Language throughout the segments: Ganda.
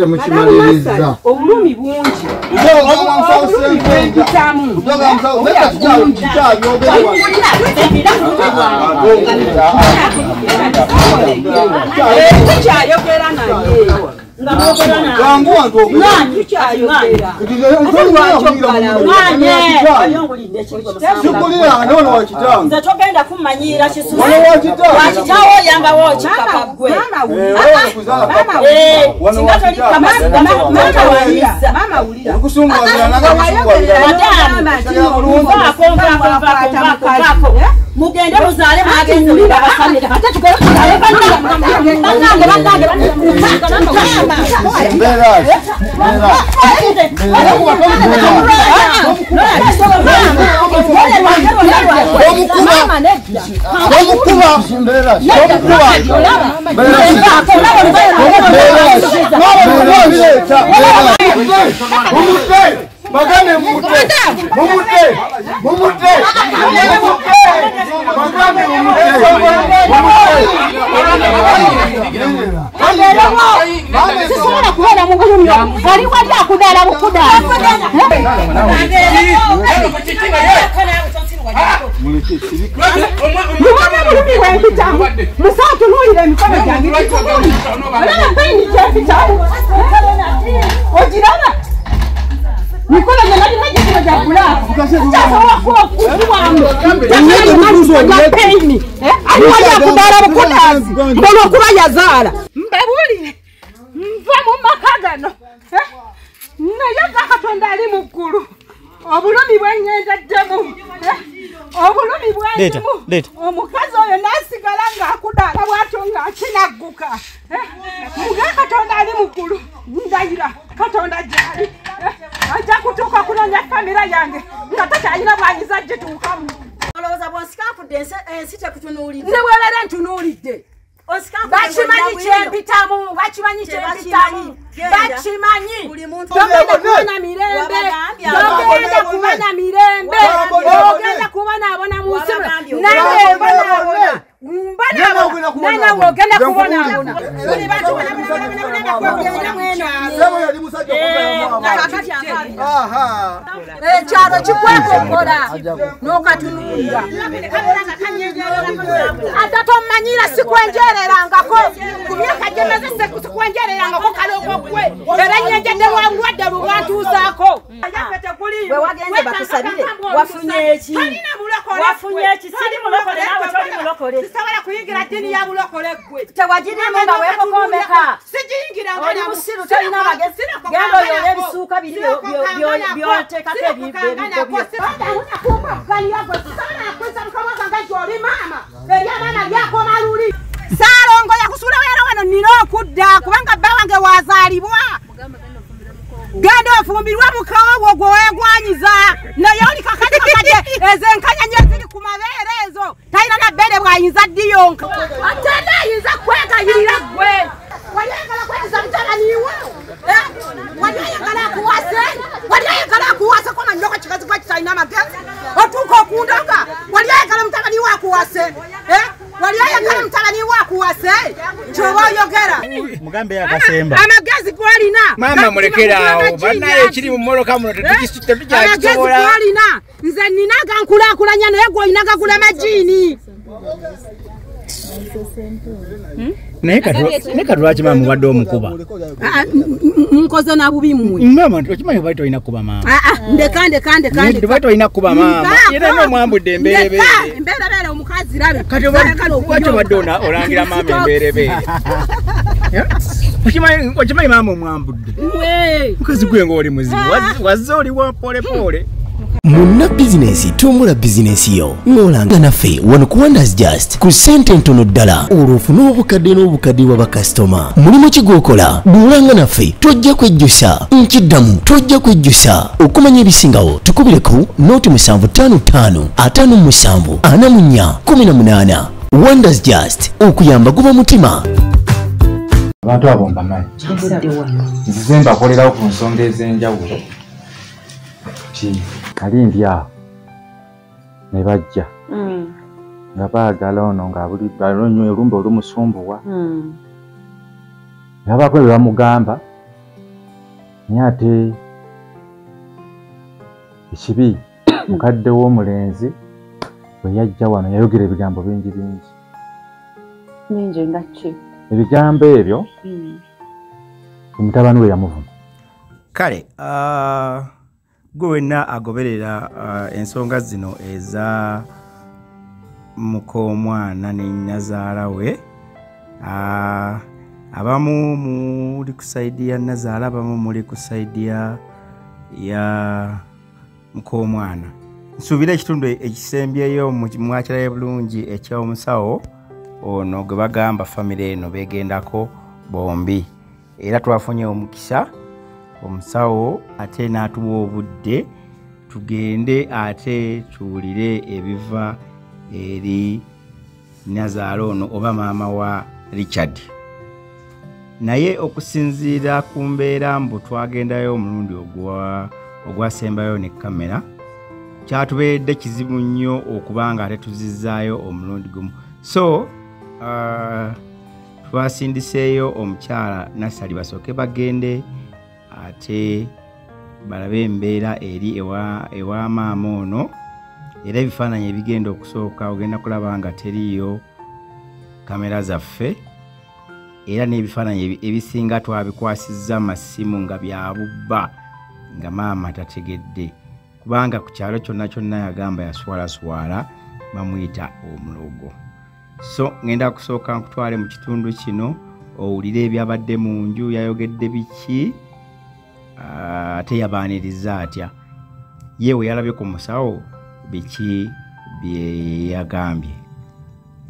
Mukimaliriza obulumi bungi mugende muzale mwagenze babasamira hata tugere Magane mumute Nikola jamani maji kwa kula. Sasa wako kuwa paini. Aliwaja kudara bukudazi. Ndono kuba yazala. Mbabuli. Mva mu makagano. Nayaga katonda ali mukulu. Obulumi bwenyenda demu. Obulumi bwendimu. Omukazi oyo nasigala nga akudala bwatonga akinaguka. Muga katonda ali mukulu. Ndayira katonda jali. Aja kutoka kunanya kamera yange ngatata ayina bwanyiza jitukamu oloza bonsika kudense site kutunulide ne welere ntunulide osika bachimanyi chempitamu bachimanyi buli muntu kubona mirembe kubona mirembe ogenda kubona abona musi nange bona Nana wogenda kubona abona buli bantu bana kwogenda mwena sebo yali musajja charo chikweko kola nokatunulira atatomanyira sikwenjereranga ko kumyaka jemeze sikwenjereranga ko kaloko kwe era nyenjede wangwadde rubantu zako we wagenze bakusabire wafunye eki siri mulokole nawe toli mulokole sisabala kuyigira dini ya mulokole gwe tewajiri menda weko komeka sijingira ngani musiru toli na magesi gendo yo ebisuka biriyo byote kake bibyo gani yako sana kwesa mkamaka ngajori mama ya mama yako maluli sarongo ya kusula wera wano nirokudda kubanga bawange wazalibwa gando fumbirwa mukawo gwo wegwanyiza nayo oli kakade ezenkanya nyezili kumaberezo taina na bere bwayinza diyonka atenda yiza kweka yira gwe wanyangala kweza mtana niwe wanyangala kuwase koma nyoko chikazi kwa china magezi otuko kundoka wanyangala mtana niwe kuwase wanyangala mtana niwe kuwase chowo yogera mugambe yakasemba amagezi kwalina mama mulekera banaye kiri mu moroka muno tetukisite tujakisobola kwalina nze ninaga nkulakulanya naye gwo inaga kula majini Neka lwaki mama wadde omukuba nkoze na bubi mmwe mama okimanyi bwali tolina kuba mama ndekande bwali tolina kuba mama era n'omwambudde emberebere omukazi labe kati lwaki wadde olangira mama emberebere okimanyi mama omwambudde mukazi gwe ng'oli muzibu wazze oli wa polepole Muna business tumula business yo ngolanga naffe wano ku Wonders Just ku sente ntono ddala olufuna obukadde n'obukadde wa bakasitoma mulimu kigokola bulanga naffe tojja kwejjusa nkiddamu tojja kwejjusa okumanya ebisingawo tukubireko noti 755 57 44 18 Wonders Just okuyamba guba mutima abantu abo mbamanyi nzize mbakolerawo ku nsonga ez'enjawulo kalindya ne bajja nga baagala ono nga buli balonyo olumba olumusumbuwa yabako bamugamba Nyate ekibi mukadde w'omulenzi bwe yajja wano yayogera ebigambo bingi bingi. Bingi nga ki? Ebigambo ebyo mutabani we yamuvuma. Kale gwe wenna agoberera ensonga zino eza mukoomwana ne nnazaala we, abamu muli ku saidi ya nnazaala, abamu muli ku saidi ya mukoomwana. Nsuubira ekitundu ekisembyeyo mwakirayo bulungi eky'omusawo ono gwe bagamba famire eno begendako bombi, era twafunye omukisa omusawo ate n'atuwa obudde tugende ate tuwulire ebiva eri Nazaala ono oba maama wa Richard. Naye okusinziira ku mbeera mbu twagendayo omulundi ogwasembayo ne kamera, kyatubeedde kizibu nnyo okubanga ate tuzizzaayo omulundi gumu. So twasindiseeyo omukyala Nassali basooke bagende ate balabe embeera eri ewa maama ono, era ebifaananyi ebigenda okusooka ogenda kulaba nga teriyo kamera zaffe, era n'ebifaananyi ebisinga twabikwasizza masimu nga byabubba nga maama tategedde, kubanga ku kyalo kyonna kyonna yagamba yaswalaswala bamuyita omulogo. So ngenda kusooka nkutwale mu kitundu kino owulire ebyabadde mu nju, yayogedde biki, ate yabaaniriza atya, yewe yalabye ku musawo biki bye yagambye.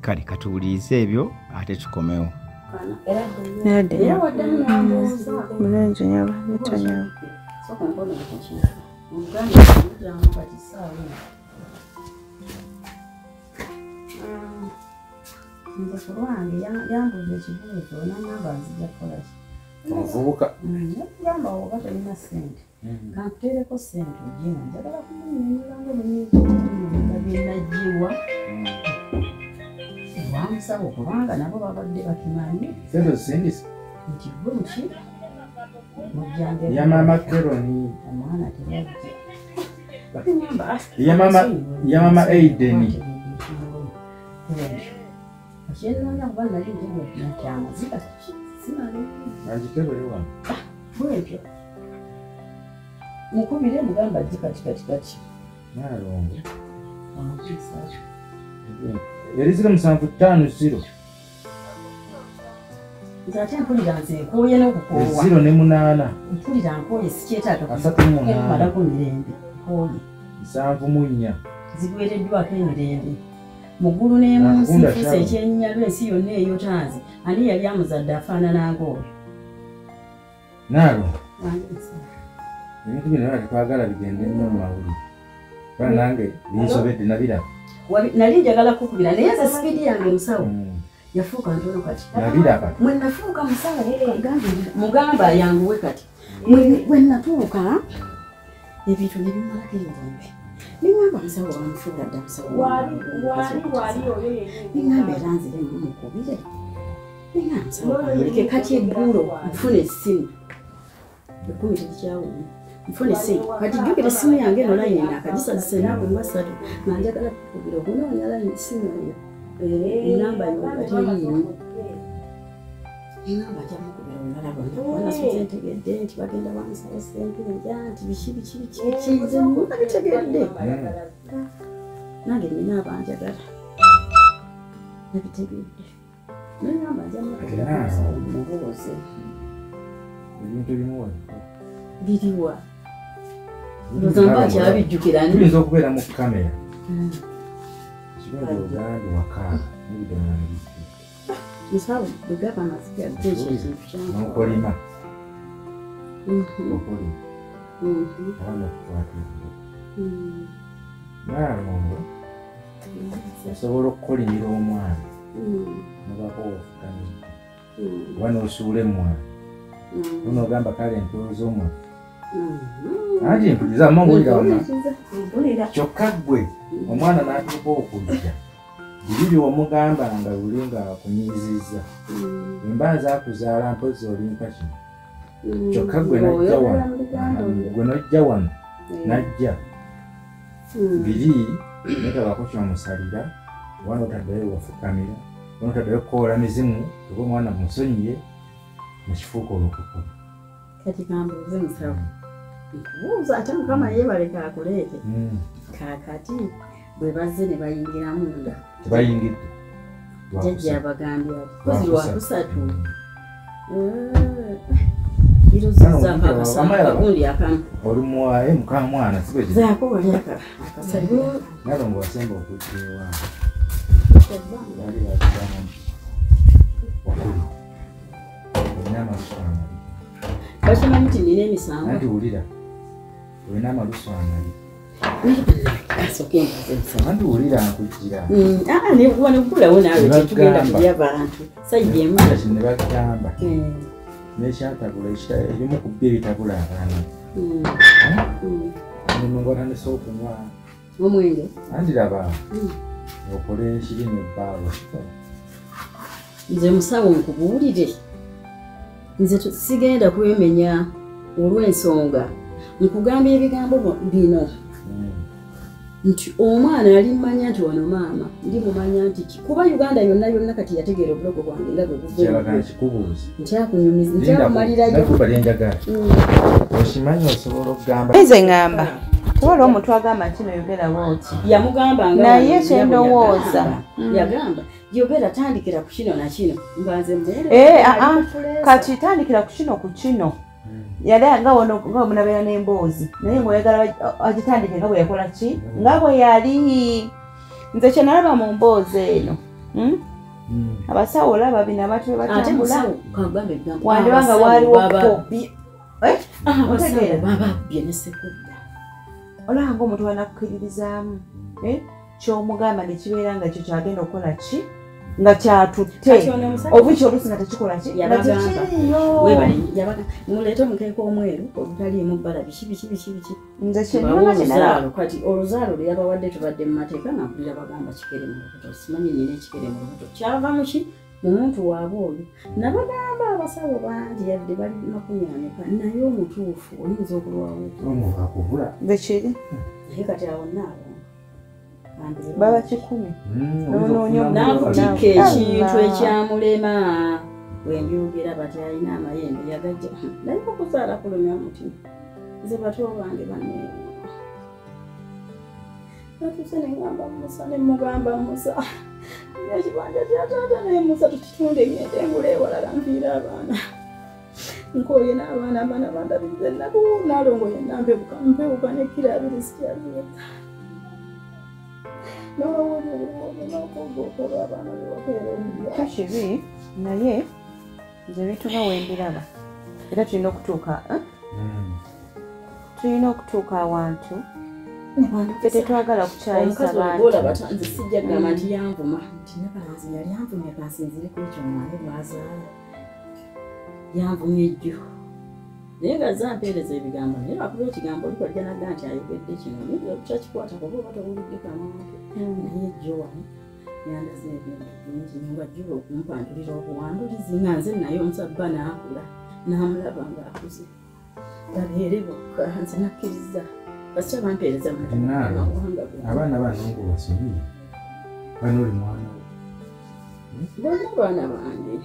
Kale katuwulirize ebyo ate tukomewo. Omuvubuka yamba obata ina sente kantereko sente ojina njagala kumenya nga binajiwa wamusawo kubanga nabo babadde bakimanyi sente sindisi nti gwe muki ya mama Keroni omwana ya mama Aiden Ashena kuba nali ndio nakyama zika simali ajitebere wano bwebyo mukubire mugamba kati nalongo erizira 750 nzate mpulira nze nkoye n'okukoowa 0 ne 8 mpulira nkoye sikyetaaga kumala ku mirembe nkoye 7 zigwereddwako emirembe mugulu n'emunsi fusa ekyennya lw'ensi yonna eyo tanzi ani yali amuzadde afaanana ng'oyo naalo ebintu bino era tetwagala bigende nnyo mu mawulire kuba nange binsobedde nabiraba nali njagala kukubira naye nze sipiidi yange musawo yafuuka ntono kati nabiraba mwe nafuuka musawo mugamba yanguwe kati mwe natuuka ebintu ne bimalako emirembe ningamba musawo wamufuula dda musawo wali oyo ningamba era nzire mumukubire ningamba musawo wamuleke kati eggulo nfuna essimu 10 tekikyawunya nfuna essimu kati jjukira essimu yange eno layini naakagisazise naawe masatu nga njagala kukubira okunoonya layini essimu eyo enamba yo gateriimu ningamba jamukubira olulala bonna nasuze ntegedde nti bagenda bamusawo sentenja nti biki nunga bitegedde nange nina abanjagala nabitegedde ningamba njamukubira mubuuze ebintu bimuwa biriwa nozamba kyabijjukira tuyinza okubeera mu kamera kirungi ogambe wakaaga nebidamana nebisi musawo bwegaba amaziga ekintu n'okolima okolima abana okukwatibwa naalongo osobola okukolimira omwana nobako ofukamidde oba n'osuula emmwana unogamba kale ntuuza omwana anti mpuliriza mawulira wama kyokka ggwe omwana n'atuuka okujja biri by'omugamba nga luli nga akunyiizizza emba nze akuzaala mpozi olinka kino kyokka gwe najja wano gwe nojja wano najja biri netabako kyomusalira wana otaddayo wafukamira wana otaddayo kukoola mizimu oba omwana musonyiye nekifuuka olwokukola kati kambuuze musawo nkubuuza ate mukama yeebaleka akuleete kaakati bwe bazze ne bayingira munda tebayingidde jjajja abagambye ati kozi lwakusatu irozizzaako akagundi akamu oli muwaye mukamwana zaako wali akasaliwo nalo ngo wasemba okujja ewange olina amalusu amaliri bakimanyi nti nina emisango anti wulira olina amalusu amaliri anti wulira nkujjira nekulawo naawe tetugenda kulya bantu sajjemu kino ne bagamba nekyatabula ebimu ku byo ebitabula abaana nimungwananisa okunywa omwenge anti laba okole ekiri nebbaawo nze musawo nkubuulire nze sigenda kwemenya olw'ensonga nkugamba ebigambo bino nti omwana alimanya nti wano maama ndimumanya nti kuba Uganda yonna yonna kati yategeera obulogo bwange nga bwe nkyakunyumiza nkyakumalirayo okimanyi osobola okugamba nze ngamba kuba omuntu agamba nti noyogera wooti yamugamba naye kyendowooza yagamba yogera tandikira ku kino na kino mbanze kati tandikira ku kino yali nga munabeera n'emboozi naye ngaoyagala agitandike nga bwe yakola ki nga bwe yali nze kyenalaba mu mboozi eno abasawo olaba bino abantu bebatambula wandibanga waliwoko olaba nga omuntu wanakukkiririzaamu kyomugamba nekibeera nga kyo kyagenda okukola ki nga kyatutte obukyo oluusi nga tekikola ki muleete omukeeka omweru obutaliimu bbala biki nze kyenalaalo kati oluzaalo lwe yabawadde tubadde mu mateeka nakulira bagamba kikere mu lubuto simanyi nina ekikere mu lubuto kyava muki mu muntu waaba oyo nabagamba abasawo bangi yadde bali 40 naye omutuufu oyinza okulwawo nze kiri naye kati awo naabo baba 10 nakutikka ekintu ekyamulema bwembyogera bati alina amayembe yagajja naye okuzaala kulumya mutima nze bato bange bane natuse nengamba musa nemugamba musa ekibanja kyataata naye musa tukitunde ngende engula ewalala nfiire abaana nkoye n'abaana bana bandabiriza ennaku nalongoye nampebuka nekira 2 sikyaziwa kibi naye nze bituba wembiraba era tulina okutuuka awantu tetwagala kukyayisa bantu nze sijja gamba nti yanvuma nti nabalanzi yali yanvumye kansinzire ku ekyo mwana lwazaala yanvumye ejjo naye nga zampeereza ebigambo naye lwakuba ekigambo likwajja nagga nti ayogedde kino niyinza okukyakikwata kuba oba towulidde kamuntu naye ejjo wano yandaze ebintu bingi nga jjuba okumpandulira obuwandulizi nga nze naye omusabba naakula namulaba ngaakuze babeere bokka nze nakkiriza basita bampeereza abaana banongo basomye bano oli mwana bonna baana bange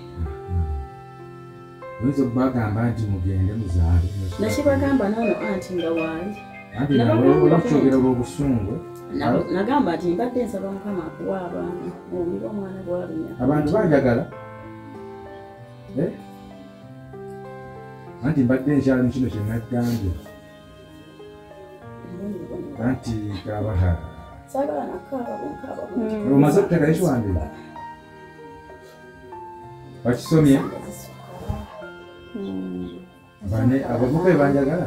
oyinza okubagamba nti mugende muzaale nakibagamba noono anti nga waali anti nawe olwakyogera olw'obusungu nagamba nti mbadde nsaba mukama akuwa abaana omira omwana bwalunya abantu banjagala anti mbadde nkyalo mu kino kyenagambye anti kabaha sagala nakaaba omaze okuteekayo ekiwandiiko wakisomye abavuka bebanjagala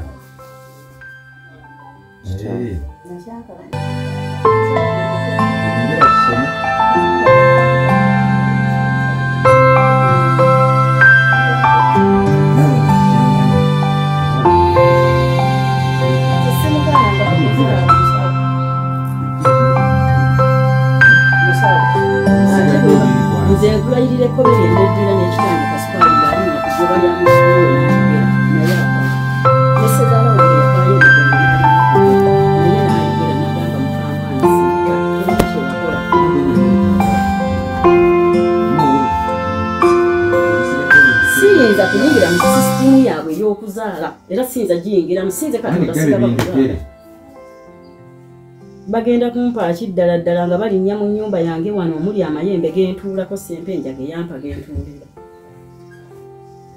nze nkulayirira ekkobe lye ndeddira n'ekitanda kasipali ng'alinya kugoba lya musukulu n'ayogera naye okuzaala era sinza giyingira musinze Katonda sigaba kuzaala bagenda kumpaaki ddala nga balinnya mu nnyumba yange wano omuli amayembe gentuulako sempenja ge yampa gentuulira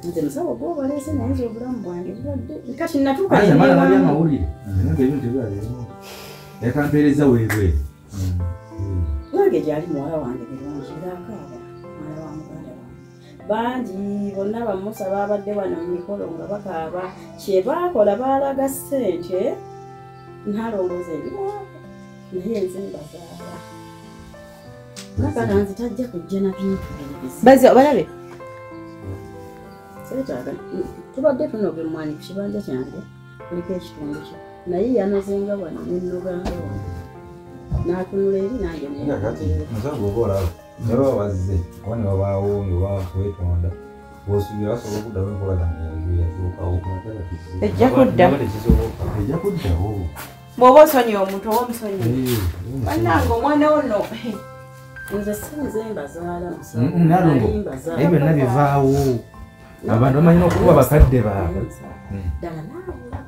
nze musawo gw'obaleese naye nze obulamu bwange bulwadde kati natuuka amawulire ebintu tebyaleero leka mpeereza weebwe nange gyali muwala wange birungi ng'akaaba mwana wa muganda wange bangi bonna bamusa baabadde wano mu mikolo nga bakaaba kye baakola baalaga ssente nalongooza ebimwako naye nze mbazaala nakala nze tajja kujja na bintu bazi obalabe seetaaga tubadde tunoga emmwanyi ku kibanja kyange kuliko ekitundu kye naye yanozenga wano nenoganga wano n'atunula eri nange musago oba olaba ne baba bazze oba ne babaawo ngewakwetonda bw'osuubira basobola okuddawo enkolagana yatuukawo ejja kuddawo bw'oba osonyiwa omuntu oba omusonyiwa bannange omwana ono nze sinze mbazaala nalongo naye byonna bivaawo abantu bamanyina okuba bakadde baabwe ddala naabula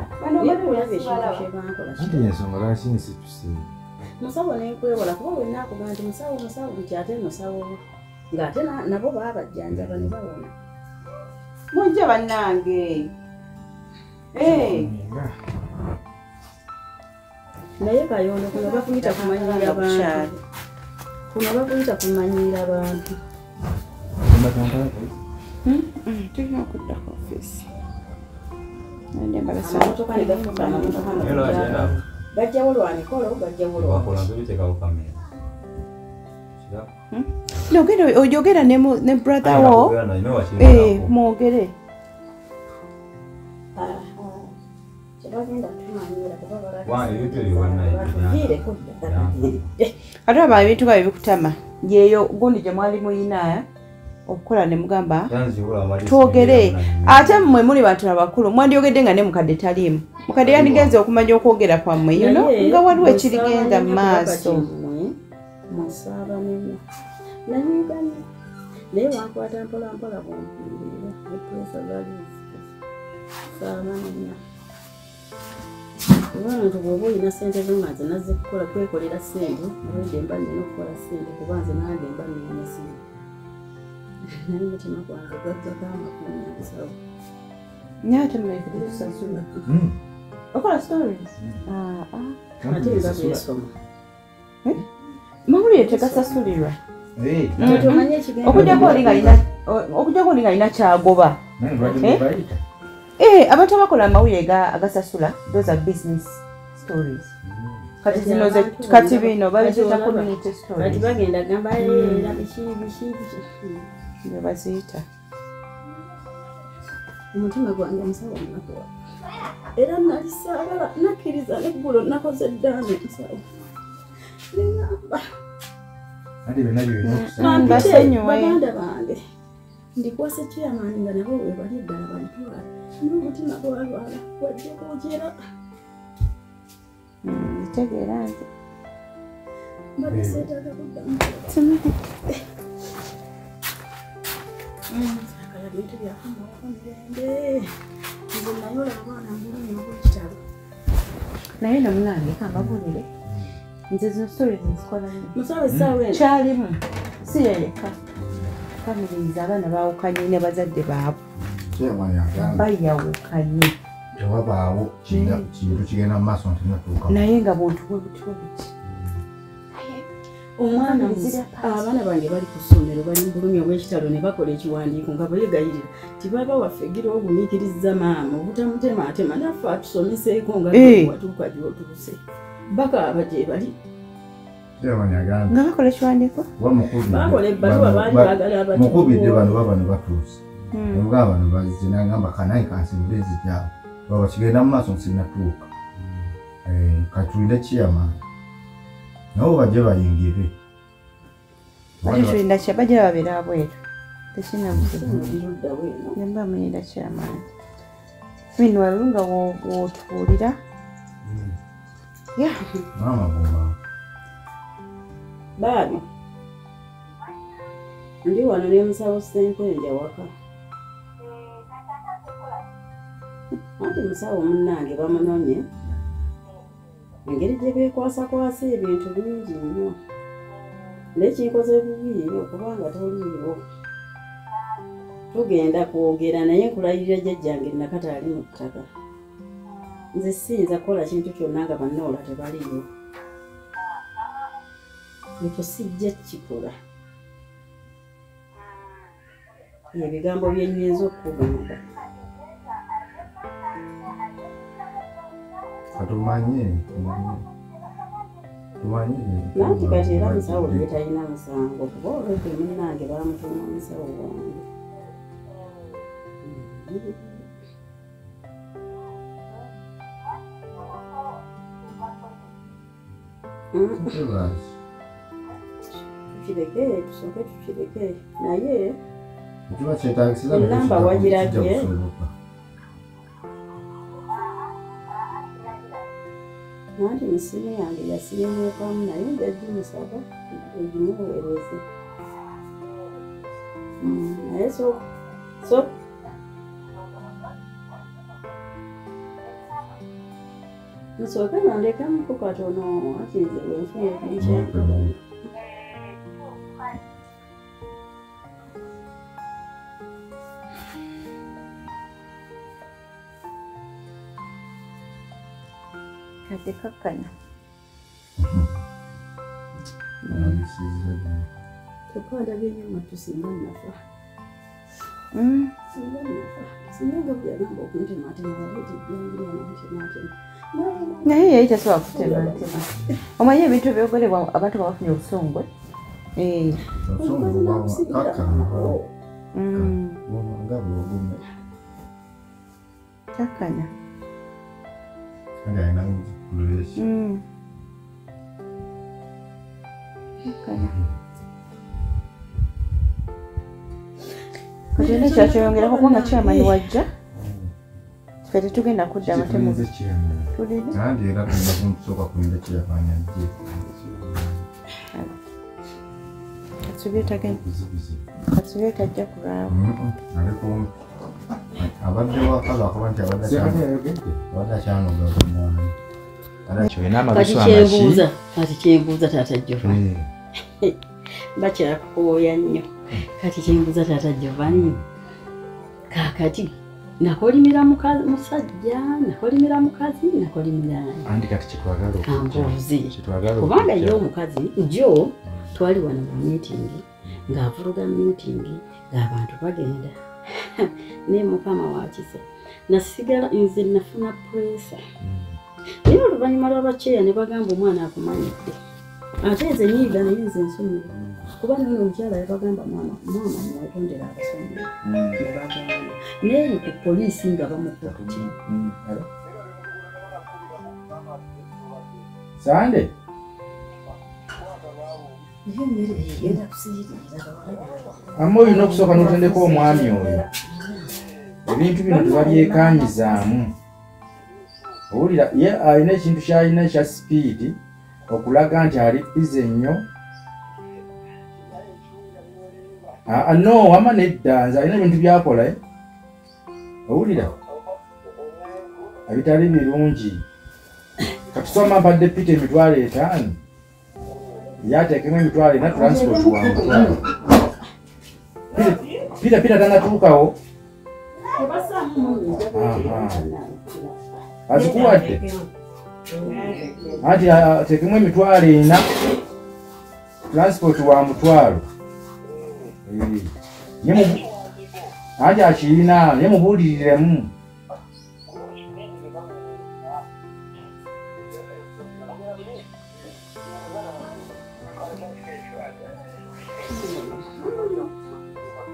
anti ensonga lwaki nsitusiibu musawo nenkwewola kuba wenaakuga nti musawo nti ate musawo ng'ate nabo baabajjanjaba ne bawona mujja bannange naye kayondo kuno bakuyita kumanyira bantu tulina okudda ku offisi amamotoka ne gafuuka amamotoka gajjawo lwamikolo gajjawo ojogera ne brother wo mwogere ate aba ebintu nga bibikutama yeeyo gundi gye mwali muyina okukola ne mugamba twogere ate mmwe muli bantu abakulu mwandyogedde nga ne mukadde taliimu mukadde yandigenza okumanya okwogera kwammwe nga waliwo ekirigenda mu maaso naye wankwata mpolampola bwompulira epresa zalisaamanya kuba omuntu bw'oba olina ssente zongaze nazze kukola kwekolera ssente olwedde mba nina okukola ssente kuba nze nange mba nina ssente naye mutima gwange gwajjako amakumi nsawo naye ate mulaikutusasula okola stories ate nga bwesoma mawulire tegasasulirwa tomanye ekigenda okujjako oli nga alina kyagoba abantu abakola amawulire agasasula those are business stories kati zino kati bino babizita community stories kati bagenda gamba era biki bye baziyita omutima gwange musawo nakuwa era nalisaagala nakkiriza neggulo nakoze ddaame nsawo nengamba baganda bange ndikwasa kyamaani nga nabo we bali eddala balitwala n'omutima gwalwala wajja kugira ntegeera nti mbadde seetaaga kuddamu sagala bintu byakamawako mirembe nze nayola abaana mbulumi obwekitalo naye nomunange kambabulire nze zino stories nzikola musawe essaawa eno kyalimu si yeyeka families abaana baawukanye ne bazadde baabwe bayawukanye tewabaawo kintu kigenda mu maaso nti natuuka naye nga bwotubwe butibwe buti omwana abaana bange bali ku ssomero bali mu bulumi obw'ekitalo ne bakola ekiwandiiko nga beegayirira tibaba waffe gira ogumiikiriza maama obutamutemaatema naffe atusomeseeko nga watuuka gy'otuuse bakaaba gye bali nga bakola ekiwandiiko bakola ebbaluwa baali baagala mukubidde bano baba ne batuuse nemugamba bano bazze nagamba kanaye kansimbire ezijaawo baba kigenda mu maaso nsinatuuka katulinde kiyamaani nabo bajje bayingire tulinda kya bajja babeera abweru tekina nemba muyinda kyamaani mini walunga wotubuulira maama gomba baabi ndi wano ne musawo sempenja waka anti musawo munnange bamunonye engeri gye beekwasakwasa ebintu bingi nnyo naye kinkoze bubi okubanga toliiwo tugenda kwogera naye nkulayirira jjajjange nakati ali mu ttaka nze siyinza kukola kintu kyonna nga bannoola tebaliiwo ekyo sijja kikola ebigambo byenyinza okukugamba nanti kati era musawo ye talina musango kuba olwedde munnange bamutuuma musawo wange tukireke tusooke tukireke naye enamba wagirabye nanti musimu yange yasiremuukamu naye njagimusaba egimuweereze naye so nsooke nondekamuku katono ati nze wenfuna ebinkyekolo kati kakkanya tukwandabye nnyo matu singa nafa singa nga buyagamba okuntematema waleetejjangiranamutematema naye yali tasobola kutematema omanyi ebintu ebyogerebwa abantu babafunye obusongwe kakkanya kati era ekyakyeyongerako kubanga kyamani wajja ffe tetugenda kudda amatemu katubye tajja kulaawo abadde wakaga akuba nti kati kyembuuza taata Jovani bakyakooya nnyo kati kyembuuza taata Jovani kakati nakolimira musajja nakolimira mukazi nakolimira andi kati kitwagala kambuuzi kubanga ye omukazi jo twali wano mu meeting ng'avuluga meeting ng'abantu bagenda ne mukama wakise nasigala nze nafuna presa naye oluvannyuma lw'abaceeya ne bagamba omwana akumanyidde ate nze nyiiga naye nze nsomera kuba nino omukyala yabagamba mama mwetondera abasomera ne bagamba naye ku poliisi nga bamukutte Sande amma olina okusooka n'otendeka omwami oyo ebintu bino tebabyekannyizaamu owulira ye alina ekintu kyalina ekya sipiidi okulaga nti ali bize nnyo no wama nedda nze alina ebintu byakola owulira ebitali birungi katusoma mpadde pita emitwalo 5 yateekemu emitwalo 4 transport wamutwalo pita tanatuukawo azikuwadde anti ateekemu emitwalo 4 transport wa mutwalo anti akirina naye mubuuliriremu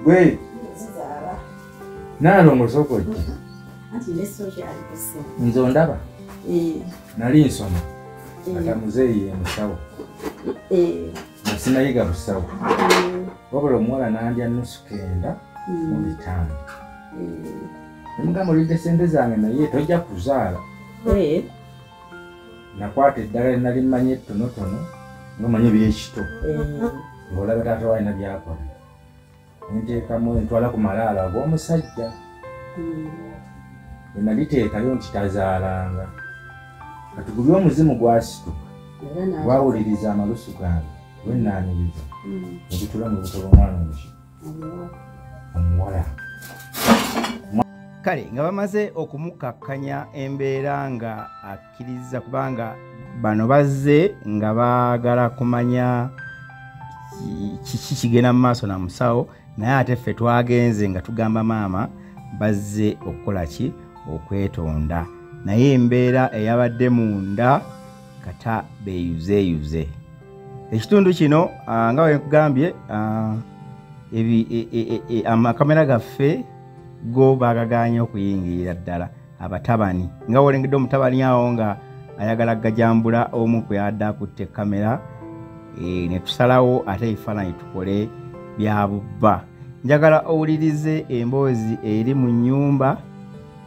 gwe naalongolosa okojja nze ondaba nali nsoma ata muzeeyi emusawo nasinayiga busawo wabula omuwala nandya nusu 9 mu 5 nemugamba olidde sente zange naye tojja kuzaala nakwata eddala linali mmanye ettonotono ngomanye ebyekito ng'olaba taata walina byakola nenteekamu entwala ku malaala ag'omusajja naliteekayo nti tazaalanga kati guli omuzimu gwasituka gwawuliriza amalusu gange wennaaniriza negutula mu lubuto lw'omwana omuwala. Kale nga bamaze okumukakkanya embeera nga akkiriza kubanga bano bazze nga baagala kumanya kiki kigenda mu maaso na musawo, naye ate ffe twagenze nga tugamba maama bazze okukola ki okwetonda, naye embeera eyabadde munda kata beeyuzeeyuze. Ekitundu kino nga bwe nkugambye amakamera gaffe go baagagaanye okuyingirira ddala abatabani nga wolengedde omutabani awo nga ayagala gajambula omu kwe yadde akutte kamera ne tusalawo ate ebifaananyi tukole bya bubba. Njagala owulirize emboozi eri mu nnyumba,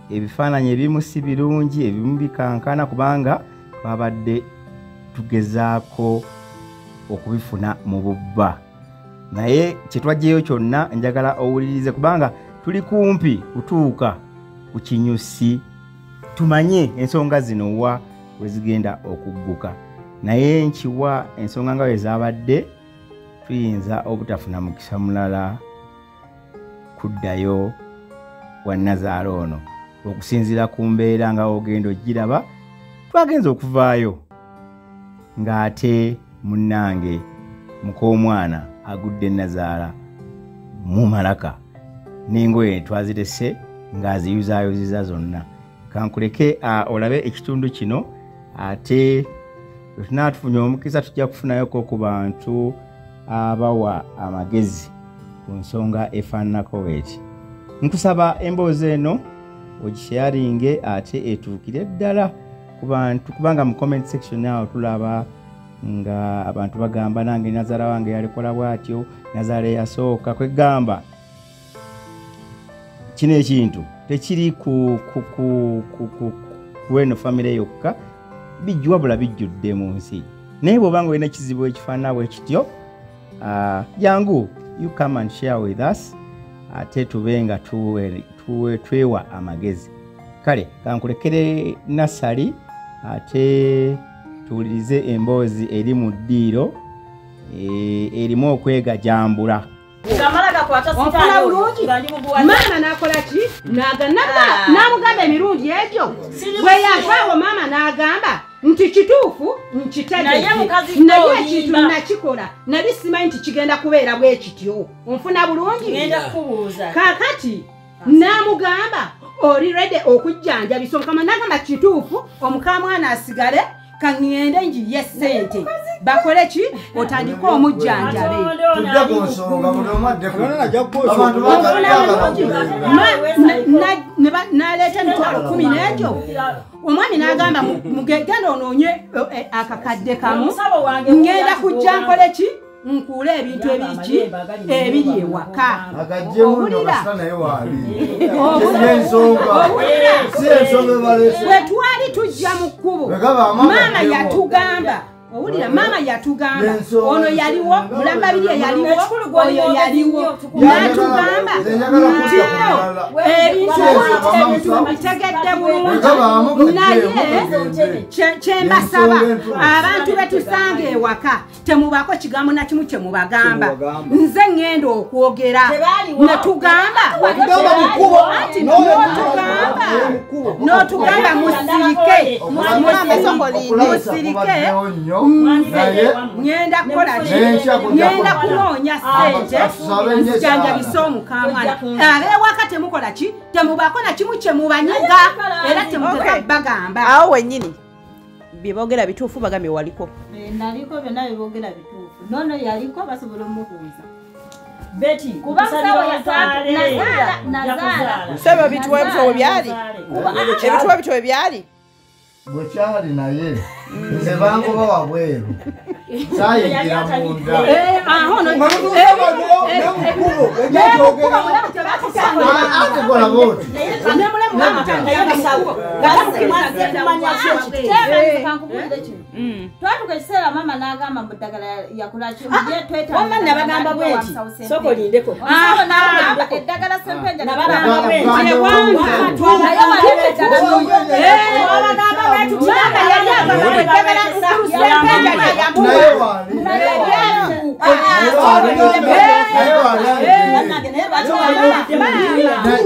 ebifaananyi ebimu si birungi ebimu bikankana kubanga twabadde tugezaako okubifuna mu bubba, naye kyetwajjeyo kyonna njagala owulirize kubanga tuli kumpi kutuuka ku kinyusi tumanye ensonga zino wa wezigenda okugguka, naye nkiwa ensonga nga wezabadde tuyinza obutafuna mukisa mulala kuddayo wa Nazaala ono okusinziira ku mbeera nga ogenda ogiraba. Twagenza okuvaayo ng'ate munnange muk'omwana agudde Nazaala mu malaka n'engoye twazirese ng'aziyuzaayuziza zonna. Kankuleke olabe ekitundu kino ate tunaatufunye omukisa tujja kufunayoko ku bantu abawa amagezi ku nsonga efaananako bweti. Nkusaba emboozi eno ogisharinge ate etuukire ddala ku bantu kubanga mu comment section awo tulaba nga abantu bagamba nange Nazaala wange yalikola bwatyo, Nazaala yasooka kwegamba kino ekintu tekiri kuweno famire yokka bijjwabula bijjudde mu nsi, naye bw'obanga olina ekizibu ekifaanana bwe kityo jangu you come and share with us ate tube nga twewa amagezi. Kale kankulekere Nasali ate tuwulirize emboozi eri mu ddiiro erimu okwegajambula. Maama nakola ki? Namugamba emirundi egyo bwe yavaawo maama n'agamba nti kituufu nkitegedde naye ekintu nakikola nali simanyi nti kigenda kubeera bwe kityo. Onfuna bulungi? Kaakati namugamba oli ready okujjanjabisa Mukama n'agamba kituufu omukamwana asigale kangende njiye ssente bakole ki otandika omujjanjabe naleeta emitwalo 10 n'egyo omwami n'agamba mugenda onoonye akakadde kamu ngenda kujja nkole ki nkuule ebintu ebiki ebiri ewaka. Owulira bwe twali tujja mu kkubo maama yatugamba, owulira maama yatugamba ono yaliwo Mulambabirye yaliwo oyo yaliwo n'atugamba nti ebintu bitegedde bulungi, naye kyembasaba abantu betusanga ewaka temubaako kigambo na kimu kye mubagamba. Nze ngenda okwogera netugamba anti n'otugamba musirike ngenda kukola ngenda kunoonya ssente nzijanjabisa omukamwana ab'ewaka temukola ki temubaako na kimu kye mubanyiga era temugeza bagamba. Awo wennyini byeboogera bituufu bagambye waliko? Naliko byonna byeboogera bituufu, nono yaliko basobola omubuuza Betty Sebo bituwe byali ebituwe byali bwe kyali naye nze bangoba wabweru sayingira munda atekola boti twatuka ekiseera mama n'agamba mu ddagala yakulacho wamma nabagamba bwenti soko lindeko eddagala sempenja nabagamba bwenti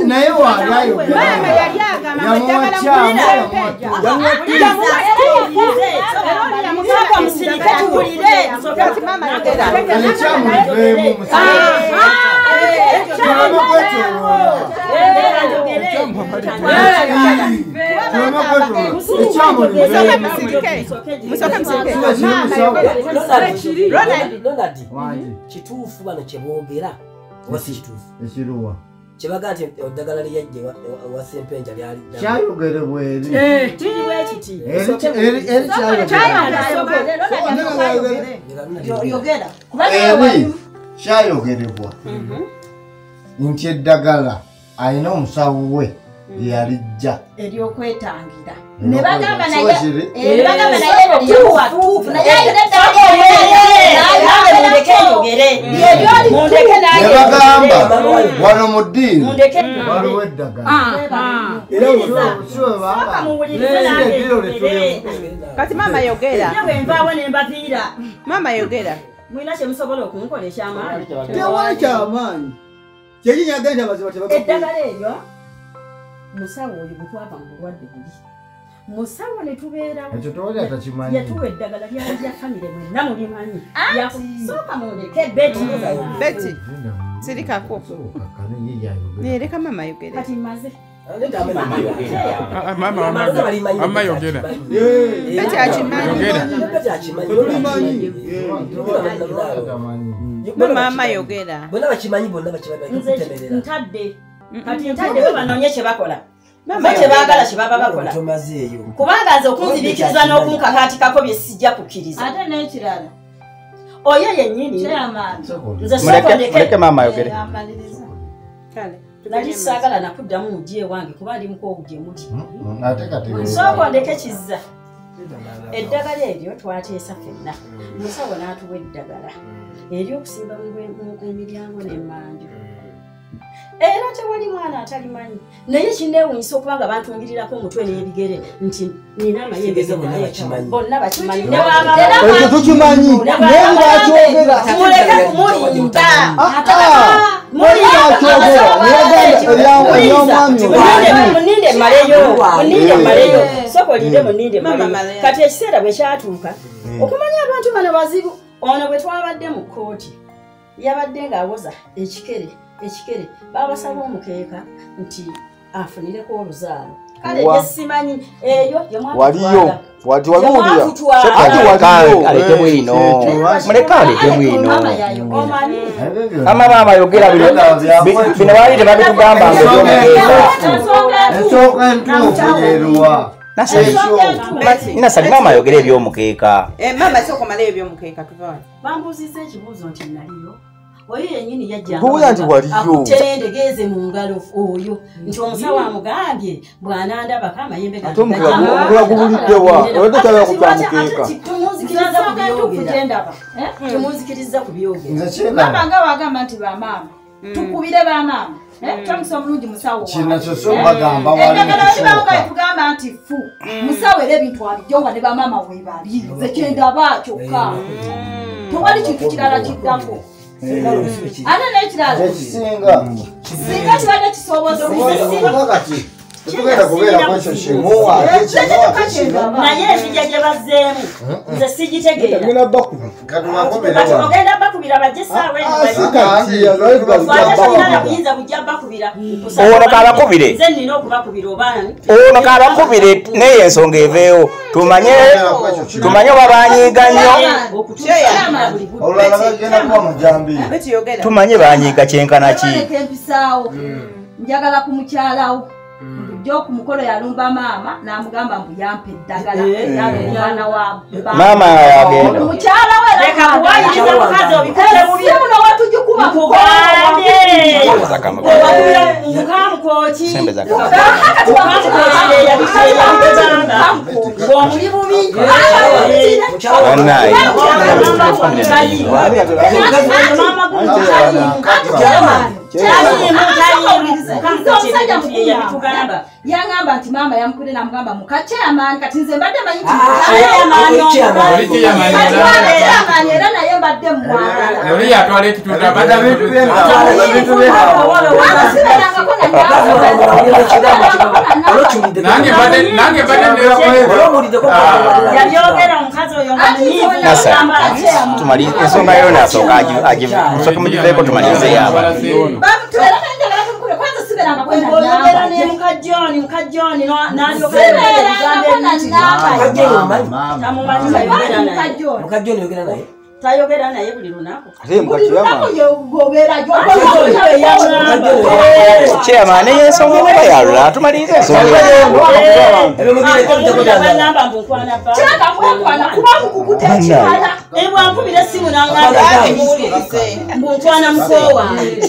naye waliayo kituufu bano kyeboogera oba si kituufu ekiruwa kyebaga nti eddagala lyajje wa Ssempenja lyali kyayogere bweri kiriwe kiti kyayogerebwa nti eddagala alina omusawo we lyeyalijja eryokwetangira ne bagamba naye nebagamba wano mu ddiini waliwo eddagala kati mama yogera mama yogera mwina kyemusobola okunkola ekyamaanyi tewali kyamaanyi kyekinyagenda baziba eddagala eryo musawo oyo bwetwava mu bulwadde buli musawo ne tubeerawo ekyo tewali atakimanyi yatuwa eddagala lyalya famire mwenna mulimanyi yakusooka mundeke beti sirikako nereka mama yogera kati maze mama yogera beti akimanyi mama yogera bonna bakimanyi bonna bakimanyi ntadde kati ntadde bo banoonye kye bakola bo kyebaagala kye baba bakola kubanga nze okunziriikiriza n'okunkakaatikako bye sijja kukkiriza ate n'ekirala oyo yennyini nze muleke mama ayogere nali saagala nakuddamu mugye wange kuba ndi mukoowu gye muli ate kati sooka ndeke kizza eddagala eryo twateesa ffenna musawo n'atuwa eddagala ery'okusimba emiryango n'emmanju era tewali mwana atalimanyi naye kinneewuunyisa okuba nga bantungirirako omutwe n'ebigere nti nina amayembe bonna bakimanyi ekyo tukimanyi naye lwakyogera muleke kumulinda muninde maleyo sokolinde muninde maleyo kati ekiseera bwe kyatuuka okumanya abantu bano bazibu ono bwe twabadde mu kkooti yabadde ng'awoza ekikere babasaba omukeeka nti afunireko oluzaalo kale yesimanyi eyo waliyo wati waluulira alete bwino muleka alete bwino mama yogera bino baali tebabitugamba ensooka entuufu yeruwa nasali mama yogera ebyomukeeka mama sokomala ebyomukeeka tuvaani bambuuzizza ekibuuzo nti naliyo oyo yennyini yajja akuterendegeeze mu ngalo oyo nti omusawo amugambye bw'anandabako amayembe temunzikiriza ku byogera mama nga wagamba nti bamaama tukubire bamaama tamusa omulungi musawo eddagala tugamba nti fu musawo era ebintu abijjo nga ne bamaama webali nze kyendaba kyokka tewali kintu kirala kiddako ate n'ekirala singa kibadde kisoboza tetugenda kubeerako ekyo kimu naye enzija gye bazzeemu nze sigitegeera kati ogenda bakubira bajje essaawa enoalina buyinza bujja bakubira ono kabakubire nze nina okubakubira obaani ono kabakubire naye ensonga eveewo tumanye oba banyiiga nnyo olulala bagenda kuba amajambiya tumanye banyiiga kyenkana ki empisaawo njagala ku mukyalawo bulijjo ku mukolo yalumba maama n'amugamba mbu yampa eddagala mwana wa maama yagenda mukyala we leka kuwayiriza mukazi obikole bubi muno watujikuba kugambye mukamukoki sembeza ng'omuli bubi Anai. yangamba nti maama yamukudde namugamba mukakyamaani kati nze mbadde manyiti era naye mbadde yabyogera omukazi oyo tumalize ensonga yo nasooka musooke mugiveeko tumalize yaba oyogera ne mukajjoni tayogera naye buli lunaku kyamaani y'ensonga oba yalula tumalize ensonga bwankubira essimu nangamba mbuntwana mukowange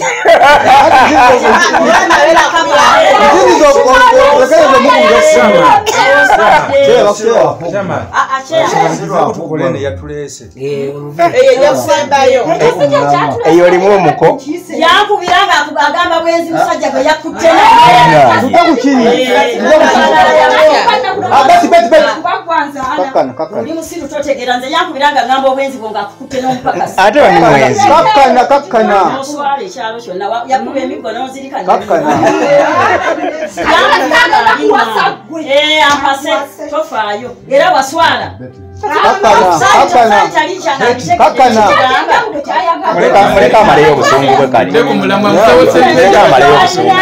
eyo olimu omuko yankubira nga agamba bwenzi musajja gwe yakutte oli musiru totegeera nze yankubira nga agamba obwenzi bwe ngaakukutte n'omupakasi ate bani mwenzi oswala ekyalo kyonna yakuba emiggo n'ozirika ampase tofaayo era waswala muleka amaleyo obusungu bwe kali muleka amaleyo obusungu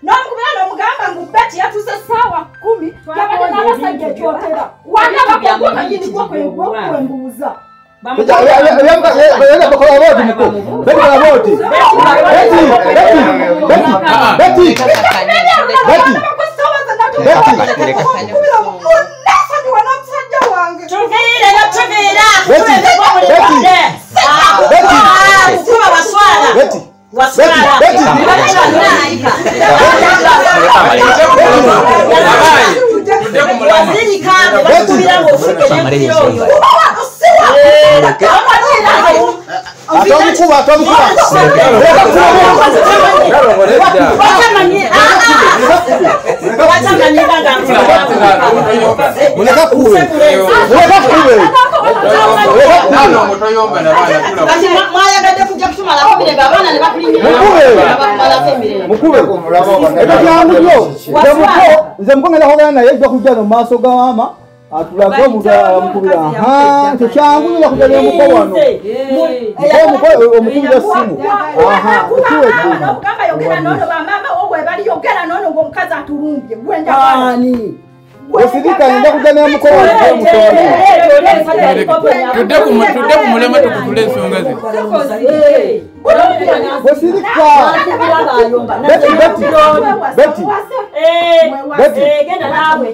n'omukubira n'omugamba ngu beti yatuuse essaawa 10 yabadde n'abasajja ekyotera wanabakogo kanyini gwokwembuuza nze mukongera hogana naye ejja kujja no maaso ga maama atulage omukubira kyekyangu nyina kujja n'omuko wano omukubira essimu ogamba yogera nono bamaama obwebali yogera nono ng'omukazi atulumbye gwenjani esirika nja kujja n'omuko wano tudde ku mulema tukutule ensonga ze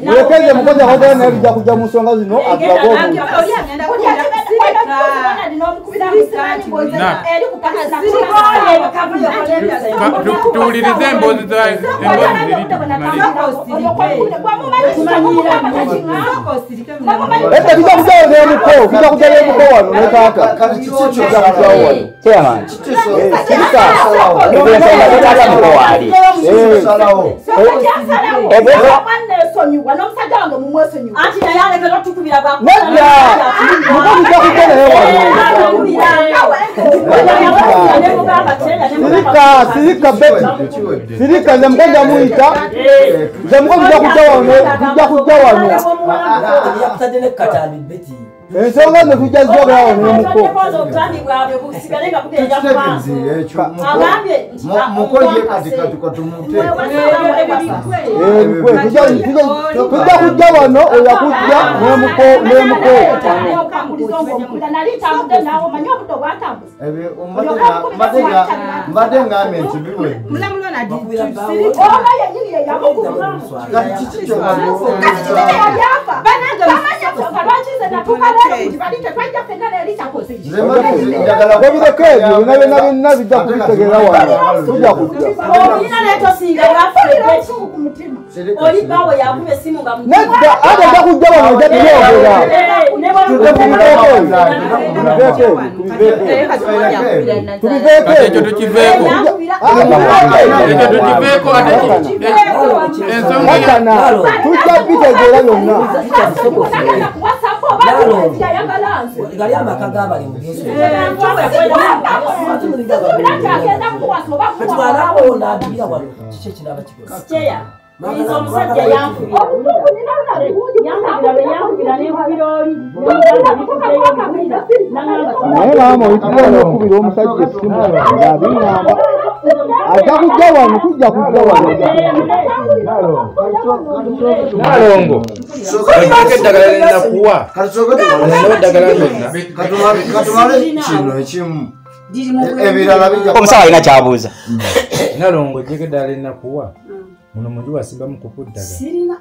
mulekeze mukozi ahogera naye tujja kujja mu nsonga zino atulage tuwulirize emboozi ziri tujja kujjawo n'omuko tujja kujja n'omuko wano ne taata tujja kujjawo wano kyamaani sirika nze mukozi amuyita nze mukozi tujja kujja wano tujja kujja wano ensonga ze tujja zogerawo nemuko mukoye kati katumute tujja kujja wano oyakujja nemuko mbadde ngambe nti biwe obireko ebyo byonna bijja kubitegeera wano tujja kujja nedda ate ojja kujja wano ojja tujja bitegeera byonna gali amaka gabali mugeso naye maama oyitibwa n'okubira omusajja essimu ng'abiŋŋamba ajja kujja wano tujja kujja wano Nalongo eddagala linakuwa eddagala lyonna katumale kino ekimu ebirala bijja omusawo alina kyabuuza Nalongo ejjeko eddagala linakuwa muno munju wasimbamu kukuddagala sirina